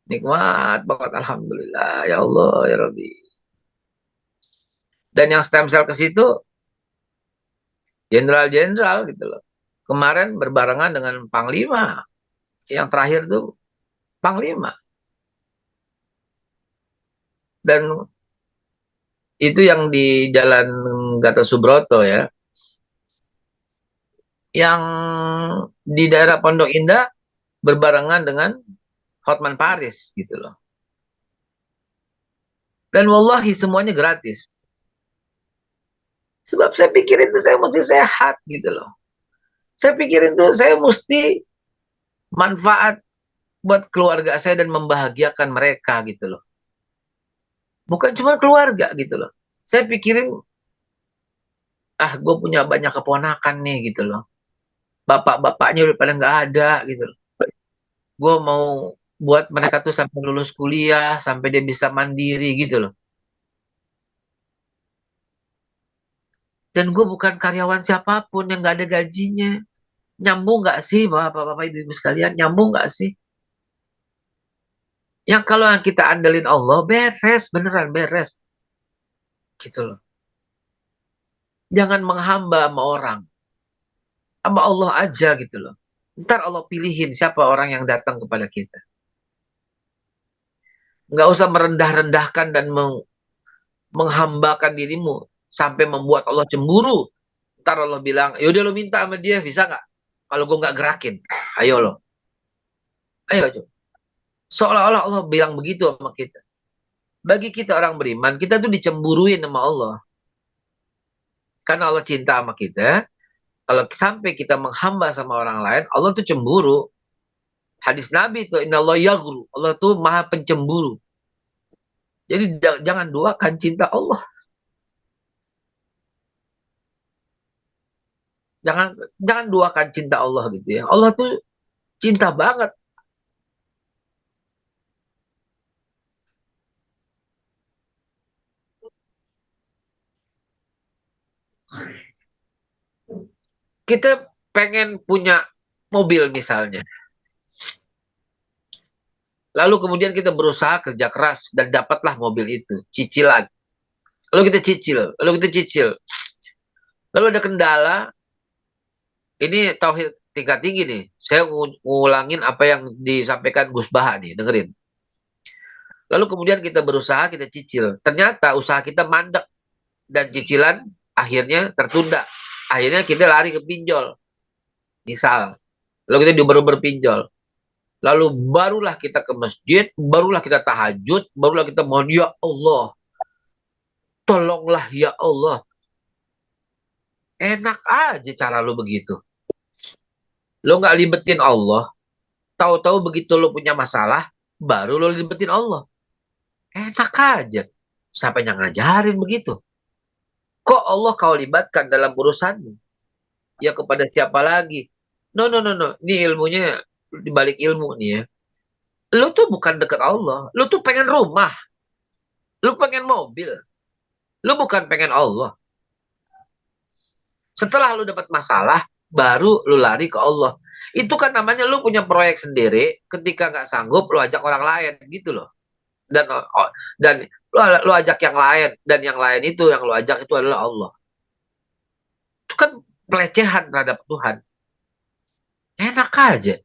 nikmat banget, alhamdulillah, ya Allah ya Robbi. Dan yang stem cell ke situ jenderal-jenderal gitu loh. Kemarin berbarengan dengan Panglima. Yang terakhir tuh Panglima. Dan itu yang di Jalan Gatot Subroto ya. Yang di daerah Pondok Indah berbarengan dengan Hotman Paris gitu loh. Dan wallahi semuanya gratis. Sebab saya pikirin itu saya mesti sehat gitu loh. Saya pikirin tuh saya mesti manfaat buat keluarga saya dan membahagiakan mereka gitu loh. Bukan cuma keluarga gitu loh. Saya pikirin, gue punya banyak keponakan nih gitu loh. Bapak-bapaknya udah pada nggak ada gitu loh. Gue mau buat mereka tuh sampai lulus kuliah, sampai dia bisa mandiri gitu loh. Dan gue bukan karyawan siapapun yang nggak ada gajinya. Nyambung nggak sih Bapak-bapak Ibu-ibu sekalian? Nyambung nggak sih? Yang kalau yang kita andelin Allah beres, beneran beres. Gitu loh. Jangan menghamba sama orang. Sama Allah aja gitu loh. Ntar Allah pilihin siapa orang yang datang kepada kita. Nggak usah merendah-rendahkan dan menghambakan dirimu sampai membuat Allah cemburu. Ntar Allah bilang, yaudah lo minta sama dia, bisa nggak? Kalau gue nggak gerakin, ayo lo. Ayo coba. Seolah-olah Allah bilang begitu sama kita. Bagi kita orang beriman, kita tuh dicemburuin sama Allah. Karena Allah cinta sama kita, kalau sampai kita menghamba sama orang lain, Allah tuh cemburu. Hadis Nabi itu, Inna Allah yaghru. Allah tuh maha pencemburu. Jadi jangan duakan cinta Allah. Jangan jangan duakan cinta Allah gitu ya. Allah tuh cinta banget. Kita pengen punya mobil misalnya. Lalu kemudian kita berusaha kerja keras dan dapatlah mobil itu, cicilan. Lalu kita cicil. Lalu ada kendala, ini tauhid tingkat tinggi nih. Saya ngulangin apa yang disampaikan Gus Baha nih, dengerin. Lalu kemudian kita berusaha, kita cicil. Ternyata usaha kita mandek dan cicilan akhirnya tertunda. Akhirnya kita lari ke pinjol. Misal, lalu kita diuber-uber pinjol. Lalu barulah kita ke masjid, barulah kita tahajud, barulah kita mohon, ya Allah, tolonglah ya Allah. Enak aja cara lu begitu. Lu nggak libetin Allah, tahu-tahu begitu lu punya masalah, baru lu libetin Allah. Enak aja. Siapa yang ngajarin begitu? Kok Allah kau libatkan dalam urusanmu? Ya kepada siapa lagi? No, no, no, no. Ini ilmunya dibalik ilmu nih ya. Lu tuh bukan dekat Allah. Lu tuh pengen rumah. Lu pengen mobil. Lu bukan pengen Allah. Setelah lu dapat masalah, baru lu lari ke Allah. Itu kan namanya lu punya proyek sendiri, ketika nggak sanggup, lu ajak orang lain, gitu loh. Dan lu ajak yang lain, dan yang lain itu, yang lu ajak itu adalah Allah. Itu kan pelecehan terhadap Tuhan. Enak aja.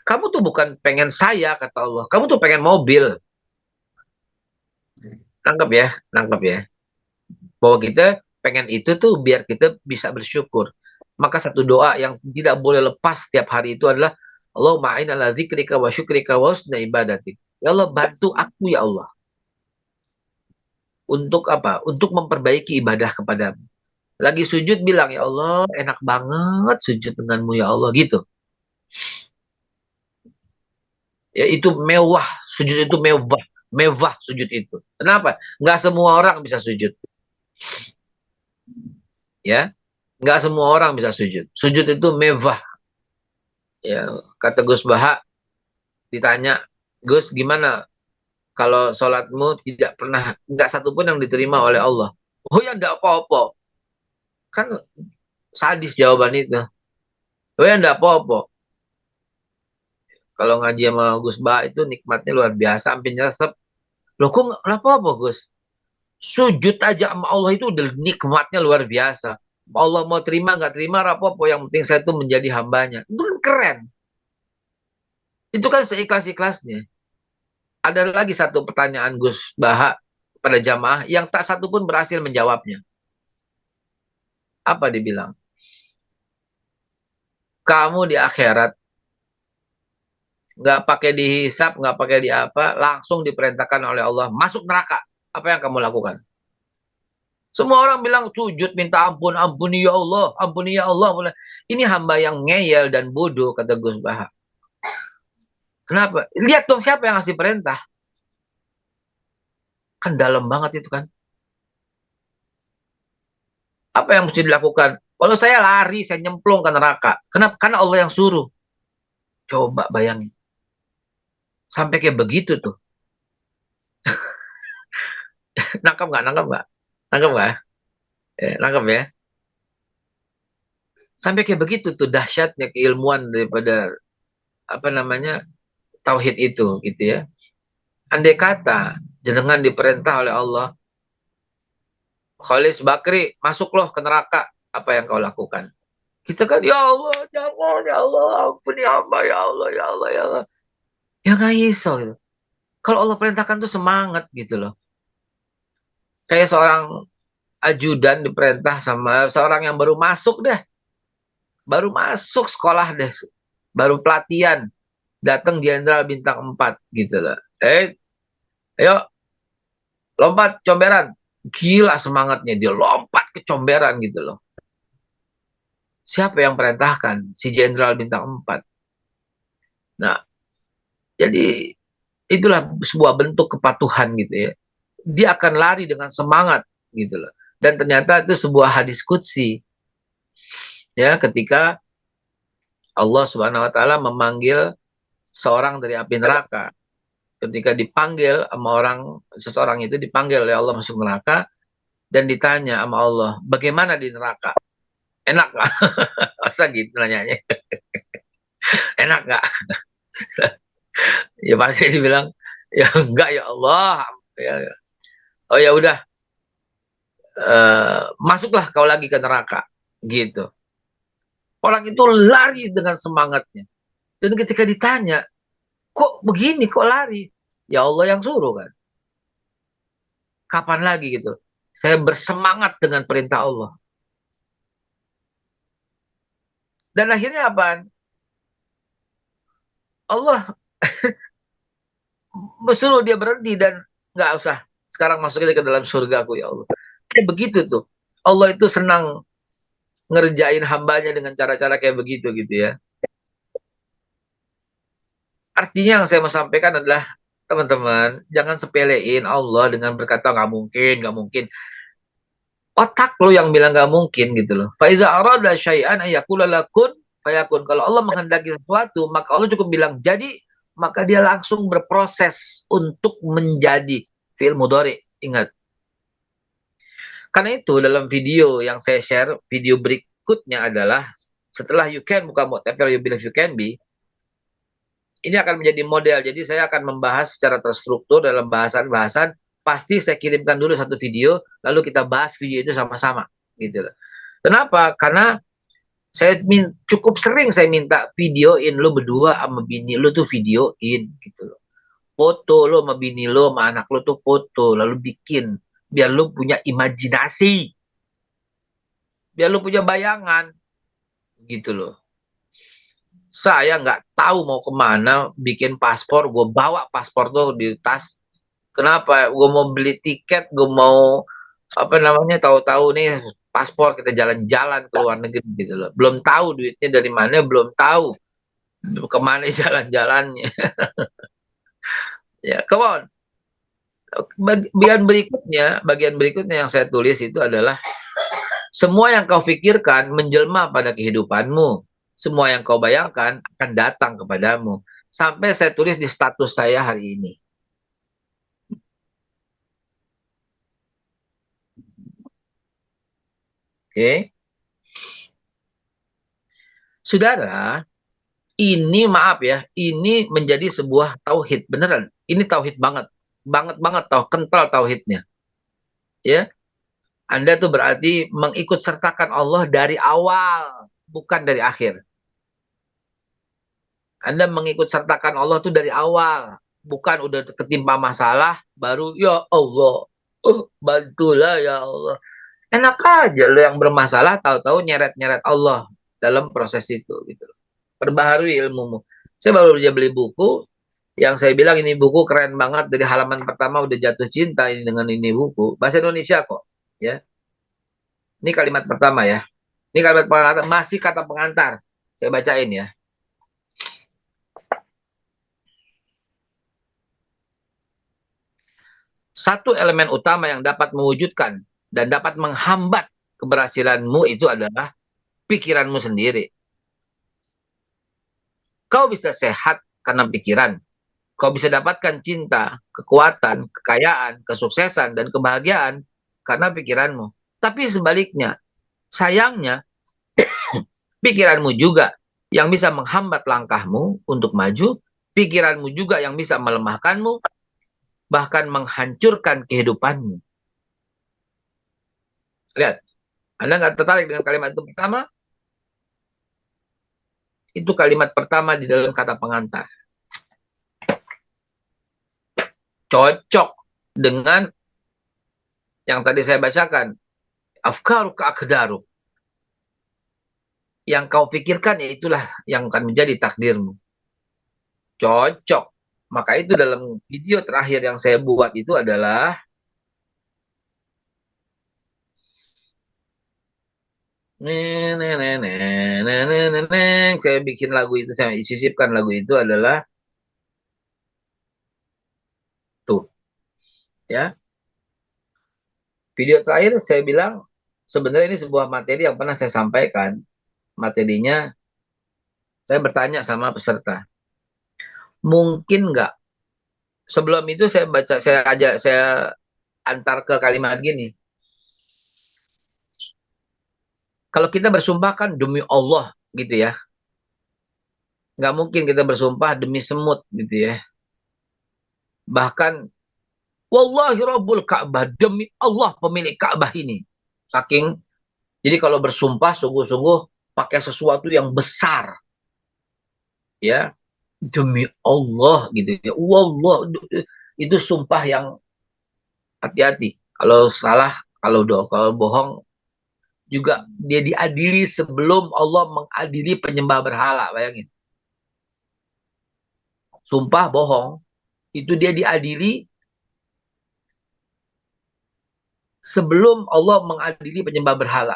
Kamu tuh bukan pengen saya, kata Allah. Kamu tuh pengen mobil. Nangkep ya, nangkep ya. Bahwa kita pengen itu tuh biar kita bisa bersyukur. Maka satu doa yang tidak boleh lepas setiap hari itu adalah Allahumma a'in ala dzikrika wa syukrika wa husna ibadatik. Ya Allah, bantu aku ya Allah. Untuk apa? Untuk memperbaiki ibadah kepadamu. Lagi sujud bilang, ya Allah, enak banget sujud denganmu ya Allah, gitu. Ya itu mewah, sujud itu mewah. Mewah sujud itu. Kenapa? Nggak semua orang bisa sujud. Ya, nggak semua orang bisa sujud. Sujud itu mewah. Ya, kata Gus Baha, ditanya, Gus gimana kalau sholatmu tidak pernah, nggak satu pun yang diterima oleh Allah? Oh ya nggak apa-apa. Kan sadis jawaban itu. Oh ya nggak apa-apa. Kalau ngaji sama Gus Baha itu nikmatnya luar biasa, sampai nyesep. Loh kok nggak apa-apa Gus? Sujud aja sama Allah itu udah nikmatnya luar biasa. Allah mau terima nggak terima apa-apa, yang penting saya itu menjadi hambanya. Itu kan keren. Itu kan seikhlas-ikhlasnya. Ada lagi satu pertanyaan Gus Baha pada jamaah yang tak satu pun berhasil menjawabnya. Apa dibilang? Kamu di akhirat nggak pakai dihisap, nggak pakai di apa, langsung diperintahkan oleh Allah masuk neraka. Apa yang kamu lakukan? Semua orang bilang sujud minta ampun, ampuni ya Allah, ampuni ya Allah. Ini hamba yang ngeyel dan bodoh, kata Gus Baha. Kenapa? Lihat dong siapa yang ngasih perintah. Kan dalam banget itu kan. Apa yang mesti dilakukan? Kalau saya lari, saya nyemplung ke neraka. Kenapa? Karena Allah yang suruh. Coba bayangin. Sampai kayak begitu tuh. Nangkep nggak? Nangkep nggak? Nangkep nggak? Nangkep ya? Sampai kayak begitu tuh dahsyatnya keilmuan daripada apa namanya tauhid itu gitu ya. Andai kata jenengan diperintah oleh Allah, Khalis Bakri, masuklah ke neraka, apa yang kau lakukan? Kita kan, ya Allah, jangan, ya Allah, ampuni hamba, ya Allah, ya Allah, ya Allah. Ya nggak iso gitu. Kalau Allah perintahkan tuh semangat gitu loh. Kayak seorang ajudan diperintah sama seorang yang baru masuk sekolah deh, baru pelatihan, datang jenderal bintang 4 gitu loh. Ayo, lompat comberan. Gila semangatnya, dia lompat ke comberan gitu loh. Siapa yang perintahkan? Si jenderal bintang 4. Nah, jadi itulah sebuah bentuk kepatuhan gitu ya. Dia akan lari dengan semangat gitu loh. Dan ternyata itu sebuah hadis qudsi ya, ketika Allah Subhanahu wa taala memanggil seorang dari api neraka. Ketika dipanggil sama seseorang itu dipanggil oleh Allah masuk neraka dan ditanya sama Allah, "Bagaimana di neraka? Enak nggak?" Masa gitu nanyanya. Enak nggak? Ya pasti dibilang, "Ya enggak ya Allah." Ya, oh ya udah, masuklah kau lagi ke neraka gitu. Orang itu lari dengan semangatnya. Dan ketika ditanya, kok begini, kok lari? Ya Allah yang suruh kan. Kapan lagi gitu? Saya bersemangat dengan perintah Allah. Dan akhirnya apa? Allah suruh dia berhenti dan nggak usah. Sekarang masuk kita ke dalam surga aku ya Allah. Kayak begitu tuh. Allah itu senang ngerjain hambanya dengan cara-cara kayak begitu gitu ya. Artinya yang saya mau sampaikan adalah teman-teman, jangan sepelein Allah dengan berkata nggak mungkin, nggak mungkin. Otak lo yang bilang nggak mungkin gitu loh. Faiza arada syai'an ayakula lakun fayakun. Kalau Allah menghendaki sesuatu, maka Allah cukup bilang jadi, maka dia langsung berproses untuk menjadi fi'il mudhari. Ingat. Karena itu dalam video yang saya share, video berikutnya adalah setelah you can buka whatever you believe you can be, ini akan menjadi model. Jadi saya akan membahas secara terstruktur dalam bahasan-bahasan. Pasti saya kirimkan dulu satu video, lalu kita bahas video itu sama-sama. Gitu loh. Kenapa? Karena saya cukup sering saya minta videoin lo berdua sama bini lo tuh videoin gitu loh. Foto lo sama bini lo sama anak lo tuh foto, lalu bikin. Biar lo punya imajinasi. Biar lo punya bayangan. Gitu loh. Saya nggak tahu mau kemana, bikin paspor, gue bawa paspor tuh di tas. Kenapa? Gue mau beli tiket, gue mau apa namanya, tahu-tahu nih paspor kita jalan-jalan ke luar negeri gitu loh. Belum tahu duitnya dari mana, belum tahu kemana jalan-jalannya. Ya, come on. Bagian berikutnya yang saya tulis itu adalah semua yang kau pikirkan menjelma pada kehidupanmu. Semua yang kau bayangkan akan datang kepadamu. Sampai saya tulis di status saya hari ini. Oke. Saudara, ini maaf ya, ini menjadi sebuah tauhid beneran. Ini tauhid banget. Banget kental tauhidnya. Ya. Anda tuh berarti mengikut sertakan Allah dari awal, bukan dari akhir. Anda mengikut sertakan Allah tuh dari awal, bukan udah ketimpa masalah baru ya Allah, bantulah ya Allah. Enak aja lo yang bermasalah tahu-tahu nyeret-nyeret Allah dalam proses itu gitu. Perbaharui ilmumu. Saya baru aja beli buku yang saya bilang ini buku keren banget, dari halaman pertama udah jatuh cinta ini dengan ini buku. Bahasa Indonesia kok, ya. Ini kalimat pertama ya. Ini kalimat pengantar, masih kata pengantar. Saya bacain ya. Satu elemen utama yang dapat mewujudkan dan dapat menghambat keberhasilanmu itu adalah pikiranmu sendiri. Kau bisa sehat karena pikiran. Kau bisa dapatkan cinta, kekuatan, kekayaan, kesuksesan, dan kebahagiaan karena pikiranmu. Tapi sebaliknya, sayangnya, pikiranmu juga yang bisa menghambat langkahmu untuk maju, pikiranmu juga yang bisa melemahkanmu, bahkan menghancurkan kehidupanmu. Lihat, Anda nggak tertarik dengan kalimat itu pertama? Itu kalimat pertama di dalam kata pengantar. Cocok dengan yang tadi saya bacakan. Afkaru keakdaru. Yang kau pikirkan, ya itulah yang akan menjadi takdirmu. Cocok. Maka itu dalam video terakhir yang saya buat itu adalah saya bikin lagu itu, saya sisipkan lagu itu adalah tuh, ya. Video terakhir saya bilang sebenarnya ini sebuah materi yang pernah saya sampaikan. Materinya saya bertanya sama peserta, mungkin nggak? Sebelum itu saya baca, saya antar ke kalimat gini. Kalau kita bersumpah kan demi Allah gitu ya. Nggak mungkin kita bersumpah demi semut gitu ya. Bahkan wallahi rabbul Ka'bah, demi Allah pemilik Ka'bah ini. Saking, jadi kalau bersumpah sungguh-sungguh pakai sesuatu yang besar. Ya, demi Allah gitu ya. Wallah, itu sumpah yang hati-hati. Kalau salah, kalau bohong juga dia diadili sebelum Allah mengadili penyembah berhala, bayangin. Sumpah bohong itu dia diadili sebelum Allah mengadili penyembah berhala.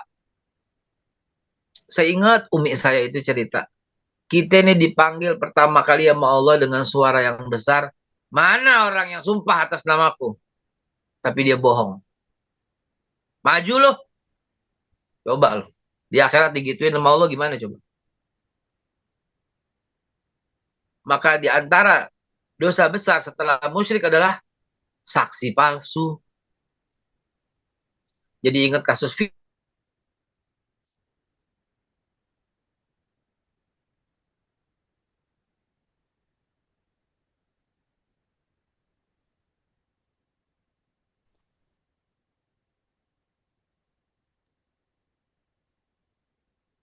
Saya ingat umi saya itu cerita, kita ini dipanggil pertama kali sama Allah dengan suara yang besar, mana orang yang sumpah atas namaku tapi dia bohong, maju loh. Coba loh, di akhirat digituin sama Allah gimana coba? Maka di antara dosa besar setelah musyrik adalah saksi palsu. Jadi ingat kasus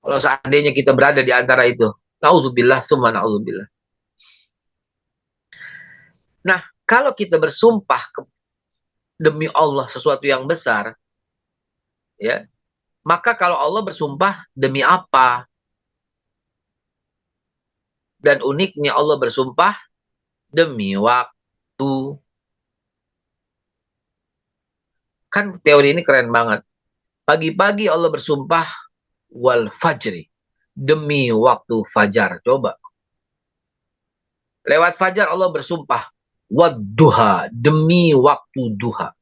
kalau seandainya kita berada di antara itu. Nauzubillah, summa nauzubillah. Nah, kalau kita bersumpah demi Allah sesuatu yang besar, ya, maka kalau Allah bersumpah demi apa? Dan uniknya Allah bersumpah demi waktu. Kan teori ini keren banget. Pagi-pagi Allah bersumpah wal fajri, demi waktu fajar. Coba. Lewat fajar Allah bersumpah wad duha, demi waktu duha.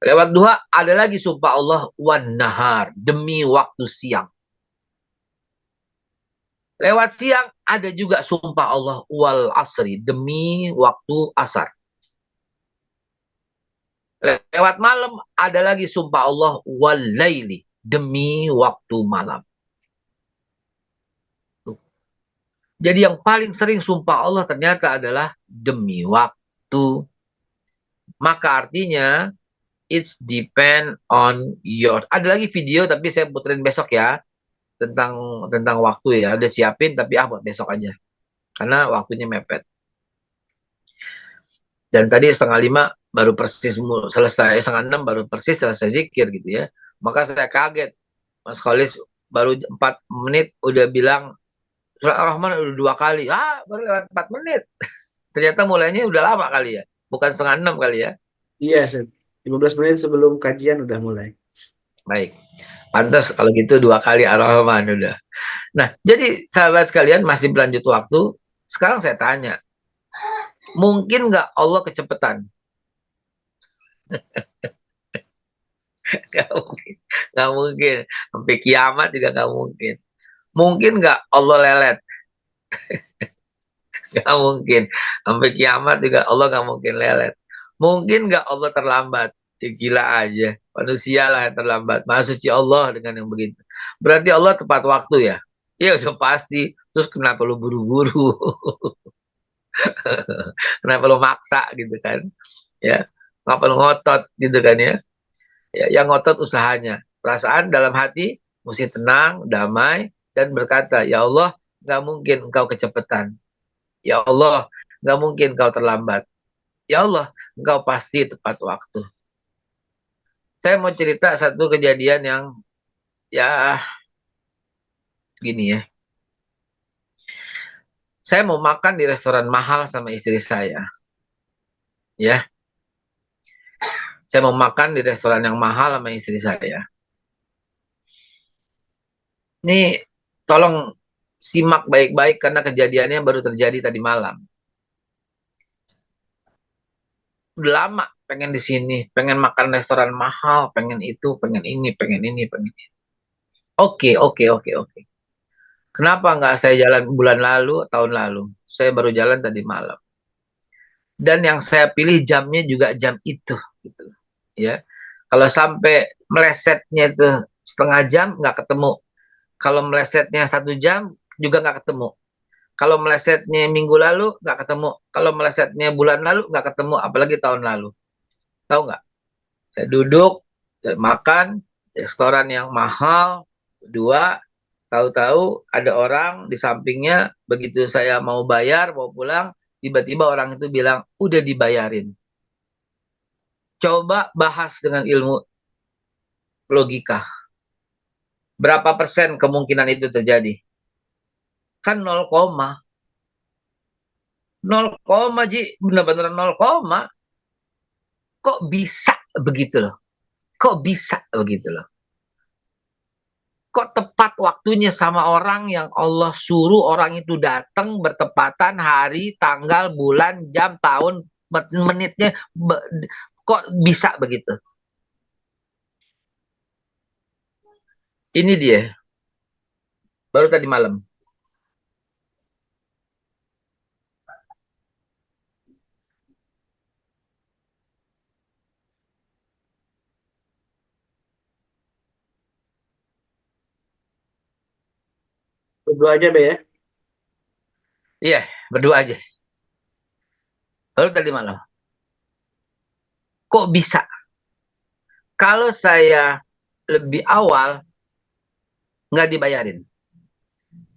Lewat duha ada lagi sumpah Allah wan nahar, demi waktu siang. Lewat siang ada juga sumpah Allah wal asri, demi waktu asar. Lewat malam ada lagi sumpah Allah wal laili, demi waktu malam. Jadi yang paling sering sumpah Allah ternyata adalah demi waktu. Maka artinya it's depend on your. Ada lagi video tapi saya puterin besok ya, tentang waktu ya. Udah siapin tapi buat besok aja. Karena waktunya mepet. Dan tadi 4:30 baru persis selesai, 5:30 baru persis selesai zikir gitu ya. Maka saya kaget. Mas Khalis baru 4 menit udah bilang surat Ar-Rahman udah 2 kali. Baru lewat 4 menit. Ternyata mulainya udah lama kali ya. Bukan 5:30 kali ya. Iya, 15 menit sebelum kajian udah mulai. Baik. Pantas kalau gitu 2 kali Ar-Rahman udah. Nah, jadi sahabat sekalian masih berlanjut waktu. Sekarang saya tanya. Mungkin nggak Allah kecepatan? Nggak mungkin. Nggak mungkin. Sampai kiamat juga nggak mungkin. Mungkin nggak Allah lelet? Nggak mungkin. Sampai kiamat juga Allah nggak mungkin lelet. Mungkin nggak Allah terlambat? Ya, gila aja. Manusia lah yang terlambat. Maha suci Allah dengan yang begitu. Berarti Allah tepat waktu ya? Ya udah pasti. Terus kenapa lu buru-buru? Kenapa lu maksa gitu kan? Ya, kenapa lu ngotot gitu kan ya? Ya, yang ngotot usahanya. Perasaan dalam hati mesti tenang, damai, dan berkata, ya Allah, nggak mungkin engkau kecepatan. Ya Allah, nggak mungkin engkau terlambat. Ya Allah, engkau pasti tepat waktu. Saya mau cerita satu kejadian yang ya gini ya. Saya mau makan di restoran mahal sama istri saya. Ya, saya mau makan di restoran yang mahal sama istri saya. Ini tolong simak baik-baik karena kejadiannya baru terjadi tadi malam. Udah lama pengen di sini, pengen makan restoran mahal, pengen itu, pengen ini, pengen ini, pengen ini. Oke, oke, oke, oke. Kenapa nggak saya jalan bulan lalu, tahun lalu? Saya baru jalan tadi malam. Dan yang saya pilih jamnya juga jam itu, gitu. Ya, kalau sampai melesetnya itu setengah jam nggak ketemu. Kalau melesetnya 1 jam juga nggak ketemu. Kalau melesetnya minggu lalu nggak ketemu. Kalau melesetnya bulan lalu nggak ketemu. Apalagi tahun lalu. Tahu nggak? Saya duduk, saya makan di restoran yang mahal. Dua, tahu-tahu ada orang di sampingnya. Begitu saya mau bayar, mau pulang, tiba-tiba orang itu bilang, udah dibayarin. Coba bahas dengan ilmu logika. Berapa persen kemungkinan itu terjadi? Kan 0, 0, Ji, benar-benar 0. Kok bisa begitu loh? Kok bisa begitu loh? Kok tepat waktunya sama orang yang Allah suruh orang itu datang bertepatan hari, tanggal, bulan, jam, tahun, menitnya, kok bisa begitu? Ini dia, baru tadi malam. Berdua aja, Be ya. Iya, berdua aja. Baru tadi malam. Kok bisa? Kalau saya lebih awal, nggak dibayarin.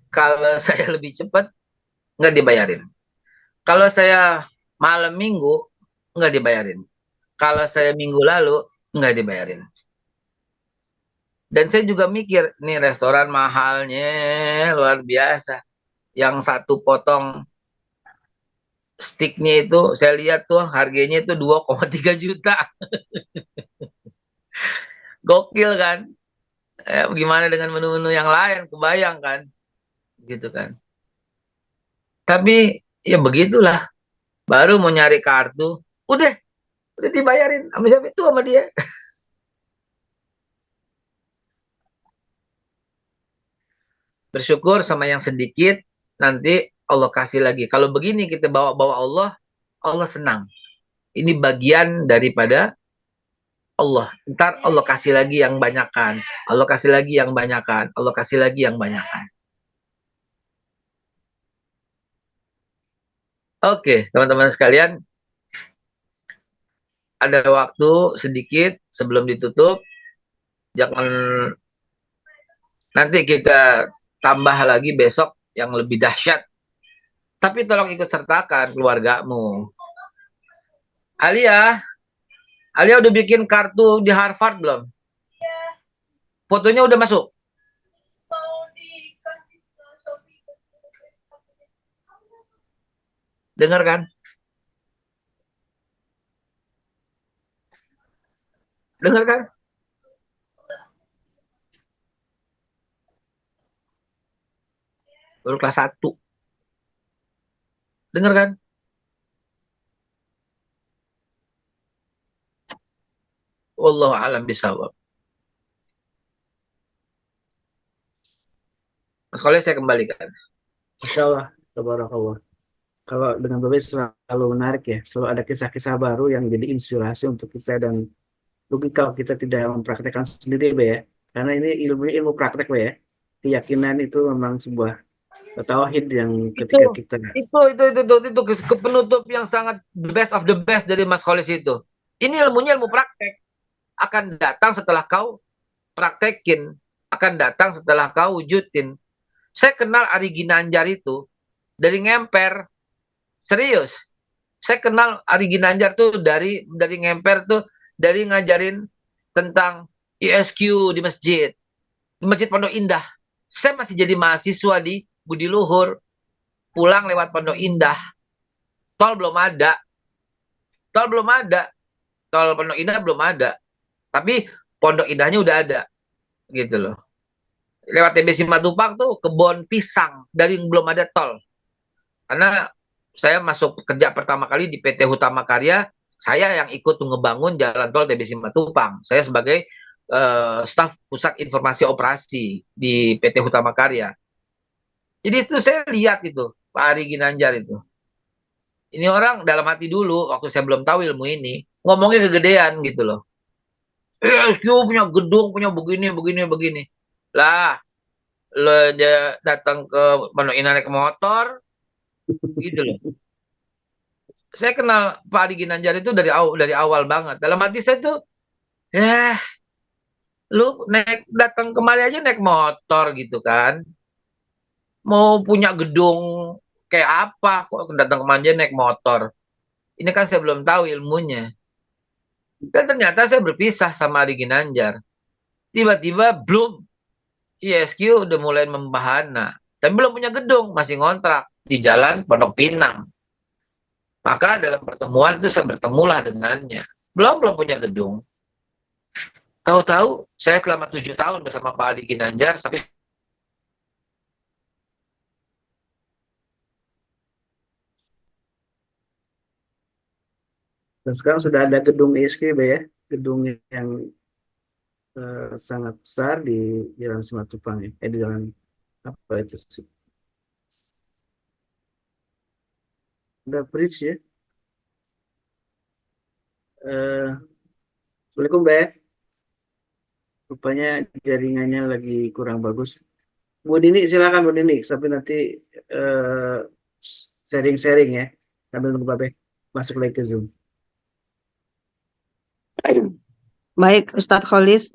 Kalau saya lebih cepat, nggak dibayarin. Kalau saya malam minggu, nggak dibayarin. Kalau saya minggu lalu, nggak dibayarin. Dan saya juga mikir, nih restoran mahalnya luar biasa. Yang satu potong sticknya itu, saya lihat tuh harganya itu 2,3 juta. Gokil kan? Gimana dengan menu-menu yang lain, kebayang kan? Gitu kan. Tapi ya begitulah. Baru mau nyari kartu, udah dibayarin sama siapa itu, sama dia. Bersyukur sama yang sedikit, nanti Allah kasih lagi. Kalau begini kita bawa-bawa Allah, Allah senang. Ini bagian daripada Allah. Ntar Allah kasih lagi yang banyakan. Allah kasih lagi yang banyakan. Allah kasih lagi yang banyakan. Oke, teman-teman sekalian. Ada waktu sedikit sebelum ditutup. Jangan nanti kita tambah lagi besok yang lebih dahsyat. Tapi tolong ikut sertakan keluargamu. Alia, Alia udah bikin kartu di Harvard belum? Fotonya udah masuk? Dengar kan? Dengar kan? Baru kelas 1. Dengar kan? Wallahu a'lam bishawab. Sekolah saya kembalikan. Masya Allah, tabarakallah. Kalau dengan Bapak selalu menarik ya, selalu ada kisah-kisah baru yang jadi inspirasi untuk kita dan mungkin kalau kita tidak mempraktekkan sendiri, Be ya, Karena ini ilmu praktek Pak ya. Keyakinan itu memang sebuah tauhid yang ketika kita Itu penutup yang sangat the best of the best dari Mas Kholis itu. Ini ilmunya ilmu praktek. Akan datang setelah kau praktekin. Akan datang setelah kau wujudin. Saya kenal Ari Ginanjar itu dari ngemper. Serius. Saya kenal Ari Ginanjar tuh dari ngemper tuh, dari ngajarin tentang ISQ di masjid. Di Masjid Pondok Indah. Saya masih jadi mahasiswa di Budi Luhur. Pulang lewat Pondok Indah. Tol belum ada. Tol Pondok Indah belum ada. Tapi Pondok Indahnya udah ada. Gitu loh. Lewat TBC Matupang tuh kebun pisang dari belum ada tol. Karena saya masuk kerja pertama kali di PT Hutama Karya, saya yang ikut ngebangun jalan tol TBC Matupang. Saya sebagai staf pusat informasi operasi di PT Hutama Karya. Jadi itu saya lihat itu Pak Ari Ginanjar itu. Ini orang dalam hati dulu waktu saya belum tahu ilmu ini ngomongnya kegedean gitu loh. SQ punya gedung, punya begini. Lah, lo datang ke Pondok Indah naik motor, gitu loh. Saya kenal Pak Adi Ginanjar itu dari awal banget. Dalam hati saya tuh, lu datang kemari aja naik motor gitu kan. Mau punya gedung kayak apa kok datang kemari aja naik motor. Ini kan saya belum tahu ilmunya. Dan ternyata saya berpisah sama Adi Ginanjar. Tiba-tiba belum ISQ udah mulai membahana. Tapi belum punya gedung, masih ngontrak di jalan Pondok Pinang. Maka dalam pertemuan itu saya bertemulah dengannya. Belum punya gedung. Tahu-tahu saya selama 7 tahun bersama Pak Adi Ginanjar sampai dan sekarang sudah ada gedung ISQ Pak ya. Gedung yang sangat besar di Jalan Simatupang ya. Di jalan apa itu sih? Udah bridge ya. Assalamualaikum Mbak. Rupanya jaringannya lagi kurang bagus. Bu Dini silakan Bu Dini, sampai nanti sharing-sharing ya. Sambil nunggu Babe masuk lagi ke Zoom. Baik, Ustadz Kholis.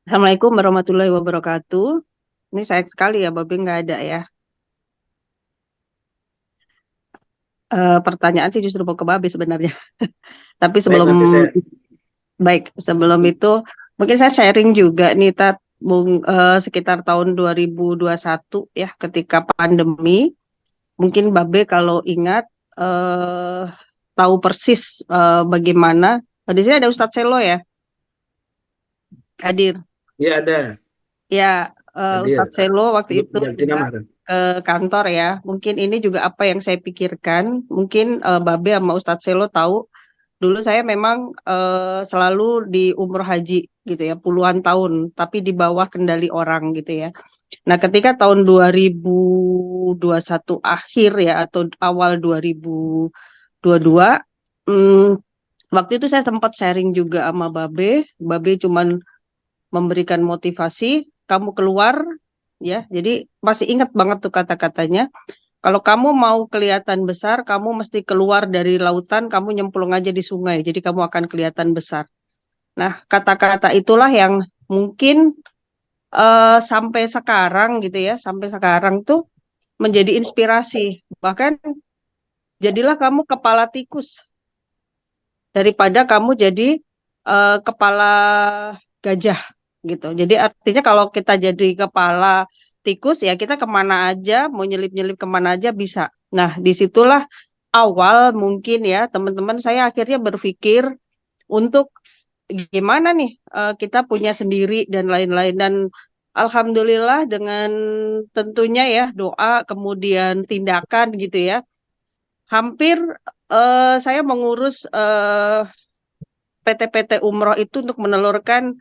Assalamualaikum warahmatullahi wabarakatuh. Ini sayang sekali ya, Babe nggak ada ya. Pertanyaan sih justru mau ke Babe sebenarnya. Tapi sebelum itu mungkin saya sharing juga nih sekitar tahun 2021 ya, ketika pandemi. Mungkin Babe kalau ingat tahu persis bagaimana. Di sini ada Ustadz Selo ya, hadir. Iya ada. Ya, Ustadz Selo waktu itu ke kantor ya. Mungkin ini juga apa yang saya pikirkan. Mungkin Babe sama Ustadz Selo tahu. Dulu saya memang selalu di umroh haji gitu ya, puluhan tahun, tapi di bawah kendali orang gitu ya. Nah, ketika tahun 2021 akhir ya, atau awal 2022, waktu itu saya sempat sharing juga sama Babe. Babe cuman memberikan motivasi, kamu keluar ya. Jadi masih ingat banget tuh kata-katanya. Kalau kamu mau kelihatan besar, kamu mesti keluar dari lautan, kamu nyemplung aja di sungai. Jadi kamu akan kelihatan besar. Nah, kata-kata itulah yang mungkin sampai sekarang gitu ya, sampai sekarang tuh menjadi inspirasi. Bahkan jadilah kamu kepala tikus daripada kamu jadi kepala gajah gitu. Jadi artinya kalau kita jadi kepala tikus ya kita kemana aja, mau nyelip-nyelip kemana aja bisa. Nah, disitulah awal mungkin ya teman-teman saya akhirnya berpikir untuk gimana nih kita punya sendiri dan lain-lain. Dan alhamdulillah dengan tentunya ya doa kemudian tindakan gitu ya. Hampir saya mengurus PT-PT umroh itu untuk menelurkan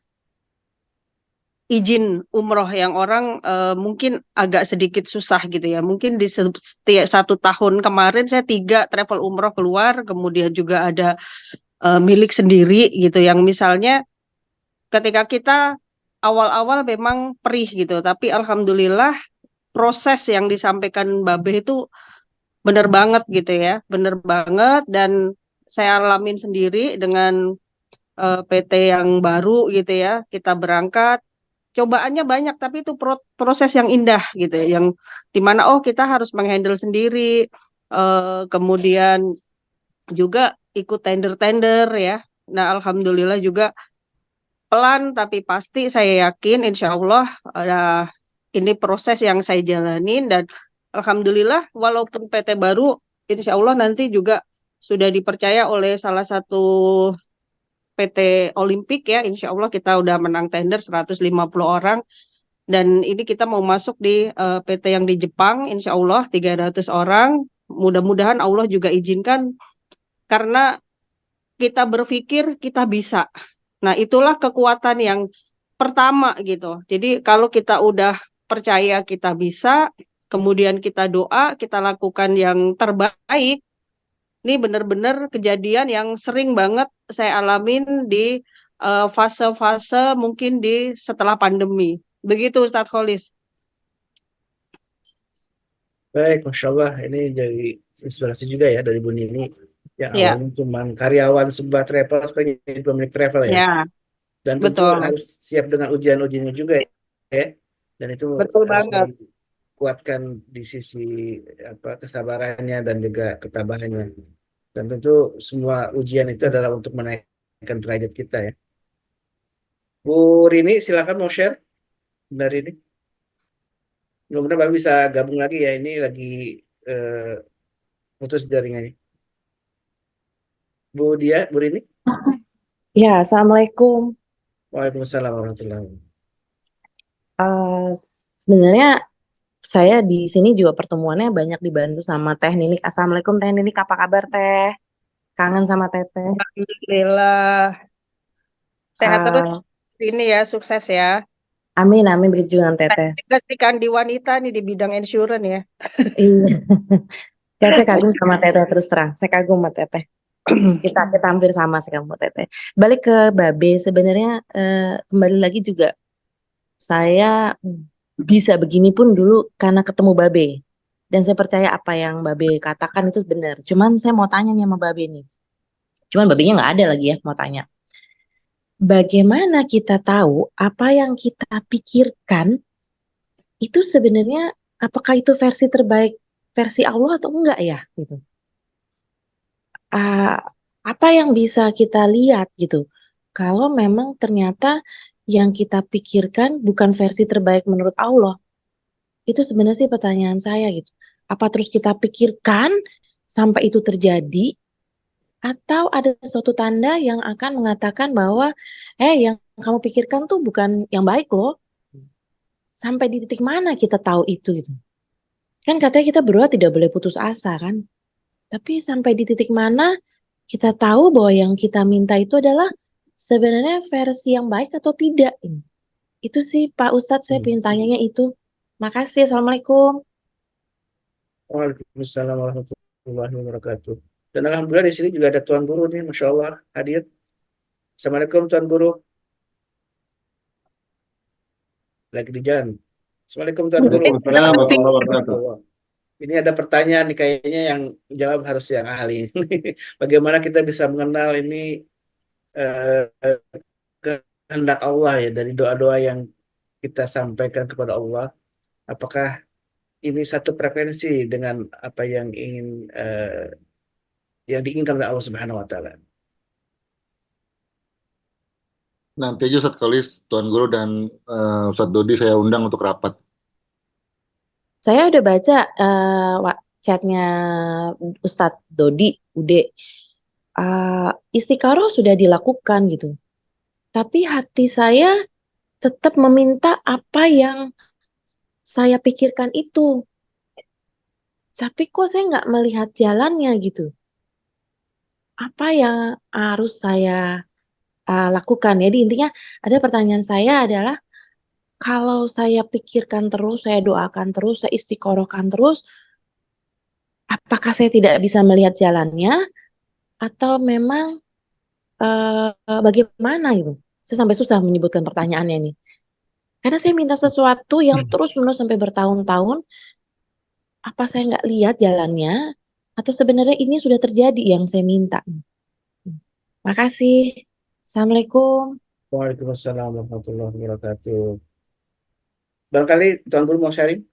izin umroh yang orang mungkin agak sedikit susah gitu ya. Mungkin di setiap 1 tahun kemarin saya 3 travel umroh keluar, kemudian juga ada milik sendiri gitu. Yang misalnya ketika kita awal-awal memang perih gitu, tapi alhamdulillah proses yang disampaikan Babe itu bener banget gitu ya, bener banget, dan saya alamin sendiri dengan PT yang baru gitu ya. Kita berangkat, cobaannya banyak, tapi itu proses yang indah gitu ya, yang dimana oh kita harus menghandle sendiri, kemudian juga ikut tender-tender ya. Nah, alhamdulillah juga pelan tapi pasti, saya yakin insya Allah ini proses yang saya jalanin, dan alhamdulillah walaupun PT baru, insya Allah nanti juga sudah dipercaya oleh salah satu PT Olimpik ya, insya Allah kita udah menang tender 150 orang, dan ini kita mau masuk di PT yang di Jepang, insya Allah 300 orang, mudah-mudahan Allah juga izinkan, karena kita berpikir kita bisa. Nah, itulah kekuatan yang pertama gitu. Jadi kalau kita udah percaya kita bisa, kemudian kita doa, kita lakukan yang terbaik, ini benar-benar kejadian yang sering banget saya alamin di fase-fase mungkin di setelah pandemi. Begitu Ustadz Kholis. Baik, Masya Allah, ini jadi inspirasi juga ya dari Bu Nini. Yang Ya, awalnya cuma karyawan sebuah travel, sekarang jadi pemilik travel ya. ya, Dan tentu betul. harus siap dengan ujian-ujiannya juga ya. Dan itu Betul harus banget. dikuatkan di sisi kesabarannya dan juga ketabahannya. Dan tentu semua ujian itu adalah untuk menaikkan derajat kita ya. Bu Rini, silakan mau share dari ini. Mudah-mudahan Bapak bisa gabung lagi ya. Ini lagi eh, putus jaringannya. Bu Rini. Ya, Assalamualaikum. Waalaikumsalam warahmatullahi wabarakatuh. Eh, Sebenarnya saya di sini juga pertemuannya banyak dibantu sama Teh Ninik. Assalamualaikum Teh Ninik, apa kabar Teh? Kangen sama Teteh. Alhamdulillah. Sehat terus Eh, ini ya, sukses ya. Amin, amin, begitu juga Teteh. Pastikan di wanita nih di bidang insurance ya. Iya, ya, saya kagum sama Teteh terus terang. Saya kagum sama Teteh. Kita hampir sama sih kamu Teteh. Balik ke Babe, sebenarnya kembali lagi juga saya bisa begini pun dulu karena ketemu Babe. Dan saya percaya apa yang Babe katakan itu benar. Cuman saya mau tanya nih sama Babe nih. Cuman Babenya nggak ada lagi ya mau tanya. Bagaimana kita tahu apa yang kita pikirkan itu sebenarnya apakah itu versi terbaik versi Allah atau enggak ya gitu. Ah, apa yang bisa kita lihat gitu. Kalau memang ternyata yang kita pikirkan bukan versi terbaik menurut Allah. Itu sebenarnya sih pertanyaan saya gitu. Apa terus kita pikirkan sampai itu terjadi atau ada suatu tanda yang akan mengatakan bahwa yang kamu pikirkan tuh bukan yang baik loh. Sampai di titik mana kita tahu itu gitu. Kan katanya kita berdua tidak boleh putus asa kan. Tapi sampai di titik mana kita tahu bahwa yang kita minta itu adalah sebenarnya versi yang baik atau tidak. Itu sih Pak Ustadz saya pengen tanyanya itu. Makasih. Assalamualaikum. Waalaikumsalam warahmatullahi wabarakatuh. Dan alhamdulillah di sini juga ada Tuan Guru nih, Masya Allah hadir. Assalamualaikum Tuan Guru. Lagi di jalan. Assalamualaikum Tuan Guru. Waalaikumsalam warahmatullahi wabarakatuh. Ini ada pertanyaan nih kayaknya yang jawab harus yang ahli. Bagaimana kita bisa mengenal ini eh, kehendak Allah ya dari doa-doa yang kita sampaikan kepada Allah. Apakah ini satu frekuensi dengan apa yang diinginkan oleh Allah Subhanahu wa taala. Nanti aja Ustadz Kholis, Tuan Guru dan Ustadz Dodi saya undang untuk rapat. Saya udah baca chatnya Ustadz Dodi, Ude. Istikharah sudah dilakukan gitu. Tapi hati saya tetap meminta apa yang saya pikirkan itu. Tapi kok saya nggak melihat jalannya gitu. Apa yang harus saya lakukan? Jadi intinya ada pertanyaan saya adalah kalau saya pikirkan terus, saya doakan terus, saya istiqorohkan terus, apakah saya tidak bisa melihat jalannya atau memang bagaimana gitu? Saya sampai susah menyebutkan pertanyaannya ini. Karena saya minta sesuatu yang terus-menerus sampai bertahun-tahun, apa saya nggak lihat jalannya, atau sebenarnya ini sudah terjadi yang saya minta. Makasih. Assalamualaikum. Waalaikumsalam warahmatullahi wabarakatuh. Barangkali Tuan Guru mau sharing?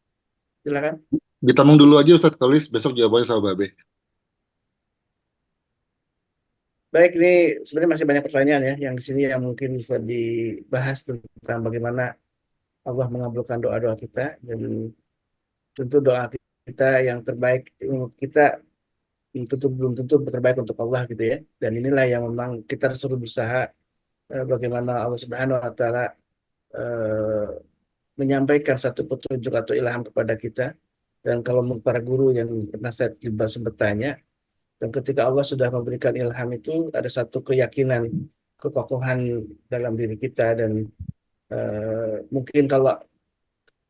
Silakan. Ditamung dulu aja Ustadz Kolis, besok jawabannya sama Babe. Baik, ini sebenarnya masih banyak pertanyaan ya yang di sini yang mungkin bisa dibahas tentang bagaimana Allah mengabulkan doa-doa kita, dan tentu doa kita yang terbaik untuk kita tentu belum tentu terbaik untuk Allah gitu ya. Dan inilah yang memang kita harus berusaha bagaimana Allah Subhanahu wa taala eh, menyampaikan satu petunjuk atau ilham kepada kita. Dan kalau para guru yang pernah saya sempat tanya, dan ketika Allah sudah memberikan ilham itu ada satu keyakinan, kekokohan dalam diri kita. Dan mungkin kalau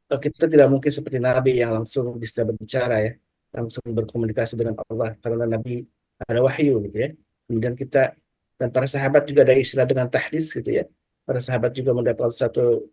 kita tidak mungkin seperti Nabi yang langsung bisa berbicara ya, langsung berkomunikasi dengan Allah, karena Nabi ada wahyu gitu ya. Kemudian kita dan para sahabat juga ada istilah dengan tahdis gitu ya. Para sahabat juga mendapat satu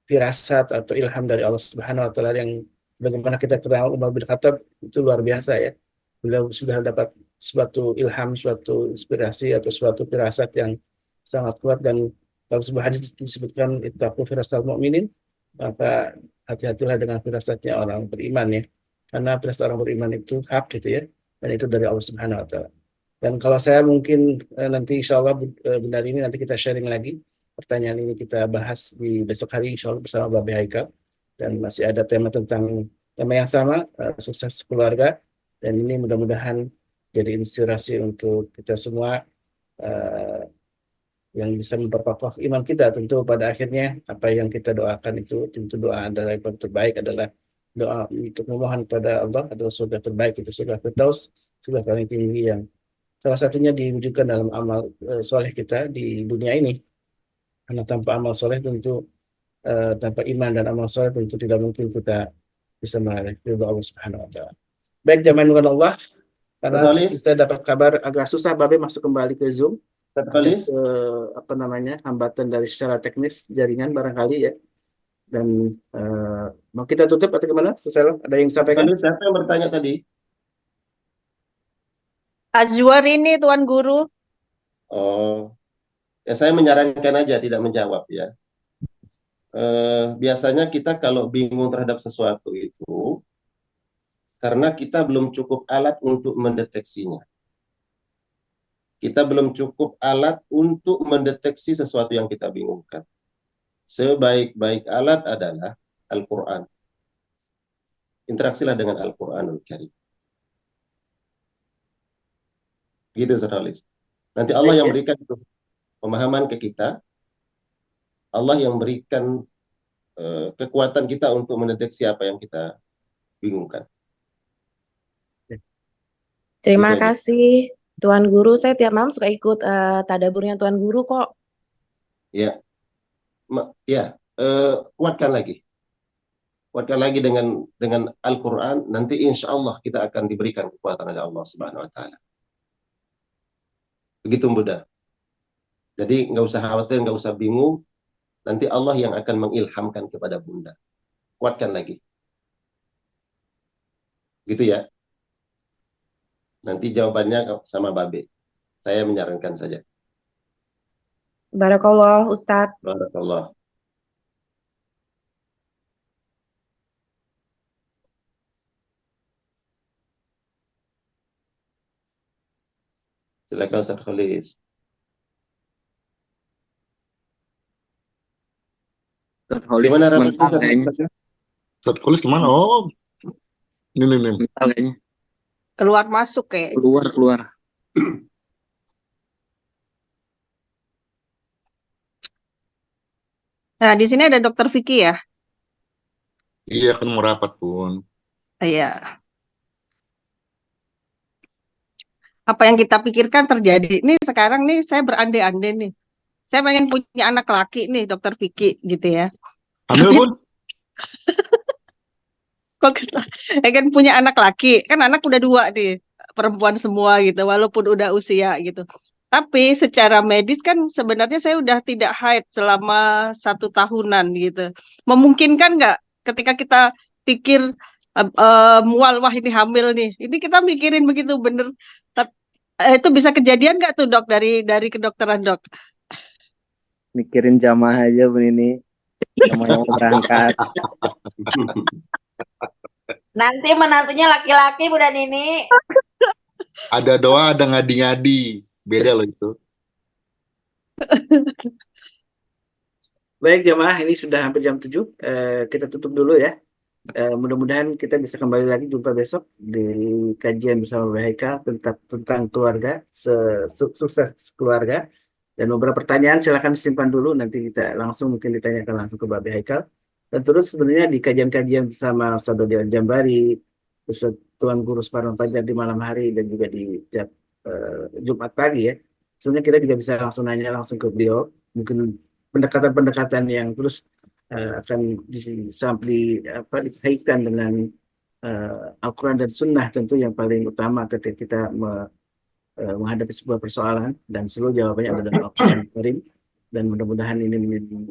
firasat atau ilham dari Allah Subhanahu wa taala yang bagaimana kita kenal Umar bin Khattab itu luar biasa ya. Beliau sudah dapat suatu ilham, suatu inspirasi atau suatu firasat yang sangat kuat. Dan dalam sebuah hadis disebutkan ittaqu firasal mu'minin, maka hati-hatilah dengan firasatnya orang beriman ya. Karena firasat orang beriman itu hak gitu ya. Dan itu dari Allah Subhanahu wa taala. Dan kalau saya mungkin nanti insya Allah benar ini nanti kita sharing lagi. Pertanyaan ini kita bahas di besok hari insya Allah bersama Babe Haikal. Dan masih ada tema tentang tema yang sama, sukses keluarga. Dan ini mudah-mudahan jadi inspirasi untuk kita semua eh, yang bisa memperkokoh iman kita. Tentu pada akhirnya apa yang kita doakan itu tentu doa adalah yang terbaik, adalah doa untuk memohon pada Allah adalah surga terbaik, itu surga Firdaus, surga paling tinggi yang salah satunya diwujudkan dalam amal soleh kita di dunia ini. Karena tanpa amal soleh tentu tanpa iman dan amal soleh tentu tidak mungkin kita bisa meraih ridho Allah Subhanahu wa taala. Baik, jamaah yang Allah, karena Ustadz Kolis, kita dapat kabar agak susah Babe masuk kembali ke Zoom. Ustadz Ada Kolis, apa namanya hambatan dari secara teknis jaringan barangkali ya. Dan mau kita tutup atau gimana? Susah, ada yang disampaikan? Kolis, siapa yang bertanya tadi? Azwar ini Tuan Guru. Oh, ya saya menyarankan aja tidak menjawab ya. Biasanya kita kalau bingung terhadap sesuatu itu karena kita belum cukup alat untuk mendeteksinya. Kita belum cukup alat untuk mendeteksi sesuatu yang kita bingungkan. Sebaik-baik alat adalah Al-Quran. Interaksilah dengan Al-Quranul Karim. Gitu, Saudara. Nanti Allah yang berikan pemahaman ke kita. Allah yang berikan kekuatan kita untuk mendeteksi apa yang kita bingungkan. Terima Gitu aja. kasih Tuan Guru. Saya tiap malam suka ikut tadaburnya Tuan Guru kok. Ya, kuatkan lagi. Kuatkan lagi dengan Al-Quran. Nanti insya Allah kita akan diberikan kekuatan oleh Allah Subhanahu Wa Taala. Begitu mudah. Jadi nggak usah khawatir, nggak usah bingung. Nanti Allah yang akan mengilhamkan kepada Bunda. Kuatkan lagi. Gitu ya. Nanti jawabannya sama Babe. Saya menyarankan saja. Barakallah Ustadz. Barakallah. Silakan Ustaz Khalis. Gimana Sebentar rapat kayaknya. Ustadz Kolis kemana? Oh, ini. Sebentar kayaknya. Keluar masuk kayak. Keluar. Nah, di sini ada Dokter Vicky ya. Iya kan mau rapat pun. Iya. Apa yang kita pikirkan terjadi. Nih sekarang nih saya berandai-andai nih. Saya pengen punya anak laki nih, Dokter Vicky gitu ya. Hamil pun? Kok kita pengen punya anak laki? Kan anak udah 2 nih, perempuan semua gitu, walaupun udah usia gitu. Tapi secara medis kan sebenarnya saya udah tidak haid selama 1 tahunan gitu. Memungkinkan nggak ketika kita pikir mual, wah ini hamil nih. Ini kita mikirin begitu bener. Itu bisa kejadian nggak tuh dok dari kedokteran dok? Mikirin jamaah aja Bu Nini. Jamaah yang mau berangkat. Nanti menantunya laki-laki Bu Nini. Ada doa, ada ngadi-ngadi. Beda loh itu. Baik jemaah, ini sudah hampir jam 7. Kita tutup dulu ya. Mudah-mudahan kita bisa kembali lagi jumpa besok di kajian bersama BHK tentang keluarga, sukses keluarga. Dan beberapa pertanyaan silakan simpan dulu, nanti kita langsung mungkin ditanyakan langsung ke Mbak Haikal. Dan terus sebenarnya di kajian-kajian bersama Ustaz Dodi Al-Jambari, Ustaz Tuan Guru Suparno Fajar di malam hari dan juga di tiap Jumat pagi ya. Sebenarnya kita juga bisa langsung nanya langsung ke beliau, mungkin pendekatan-pendekatan yang terus akan dikaitkan dengan Al-Quran dan Sunnah tentu yang paling utama ketika kita menghadapi sebuah persoalan, dan seluruh jawabannya ada dalam Al-Quran Karim. Dan mudah-mudahan ini menjadi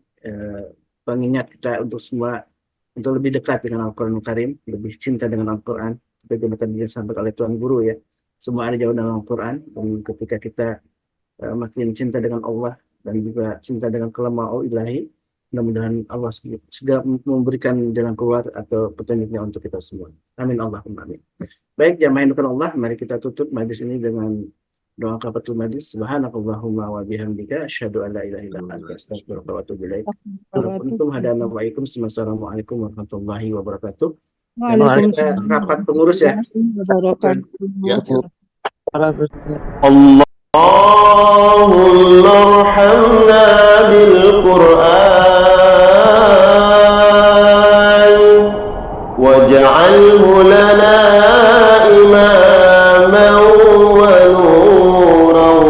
pengingat kita untuk semua untuk lebih dekat dengan Al-Quran Karim, lebih cinta dengan Al-Quran seperti yang tadi disampaikan oleh Tuan Guru ya. Semua ada jawaban dalam Al-Quran, dan ketika kita makin cinta dengan Allah dan juga cinta dengan kalam ilahi, mudah-mudahan Allah segera memberikan jalan keluar atau petunjuknya untuk kita semua. Amin Allahumma amin. Baik jamaah yang Allah, mari kita tutup majlis ini dengan doa kafatul majlis. Subhanakallahumma wa bihamdika asyhadu an la ilaha illa anta astaghfiruka wa atubu ilaik. Assalamualaikum warahmatullahi wabarakatuh. Dan rapat pengurus ya. Allahumma arhamna bil Qur'an waj'alhu lana imaman wa nuran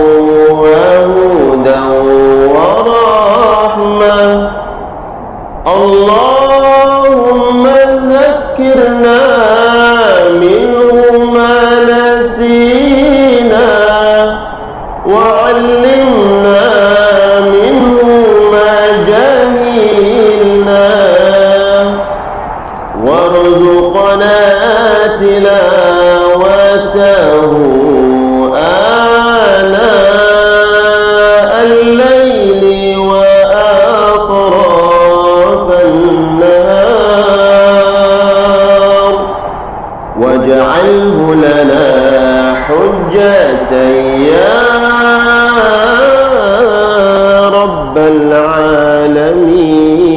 wa hudan wa rahmah. Allahumma dhakkirna minhu ma nasina وعلمنا منه ما جهلنا وارزقنا تلاوته آناء الليل وأطراف النهار واجعله لنا حجة يا رب العالمين.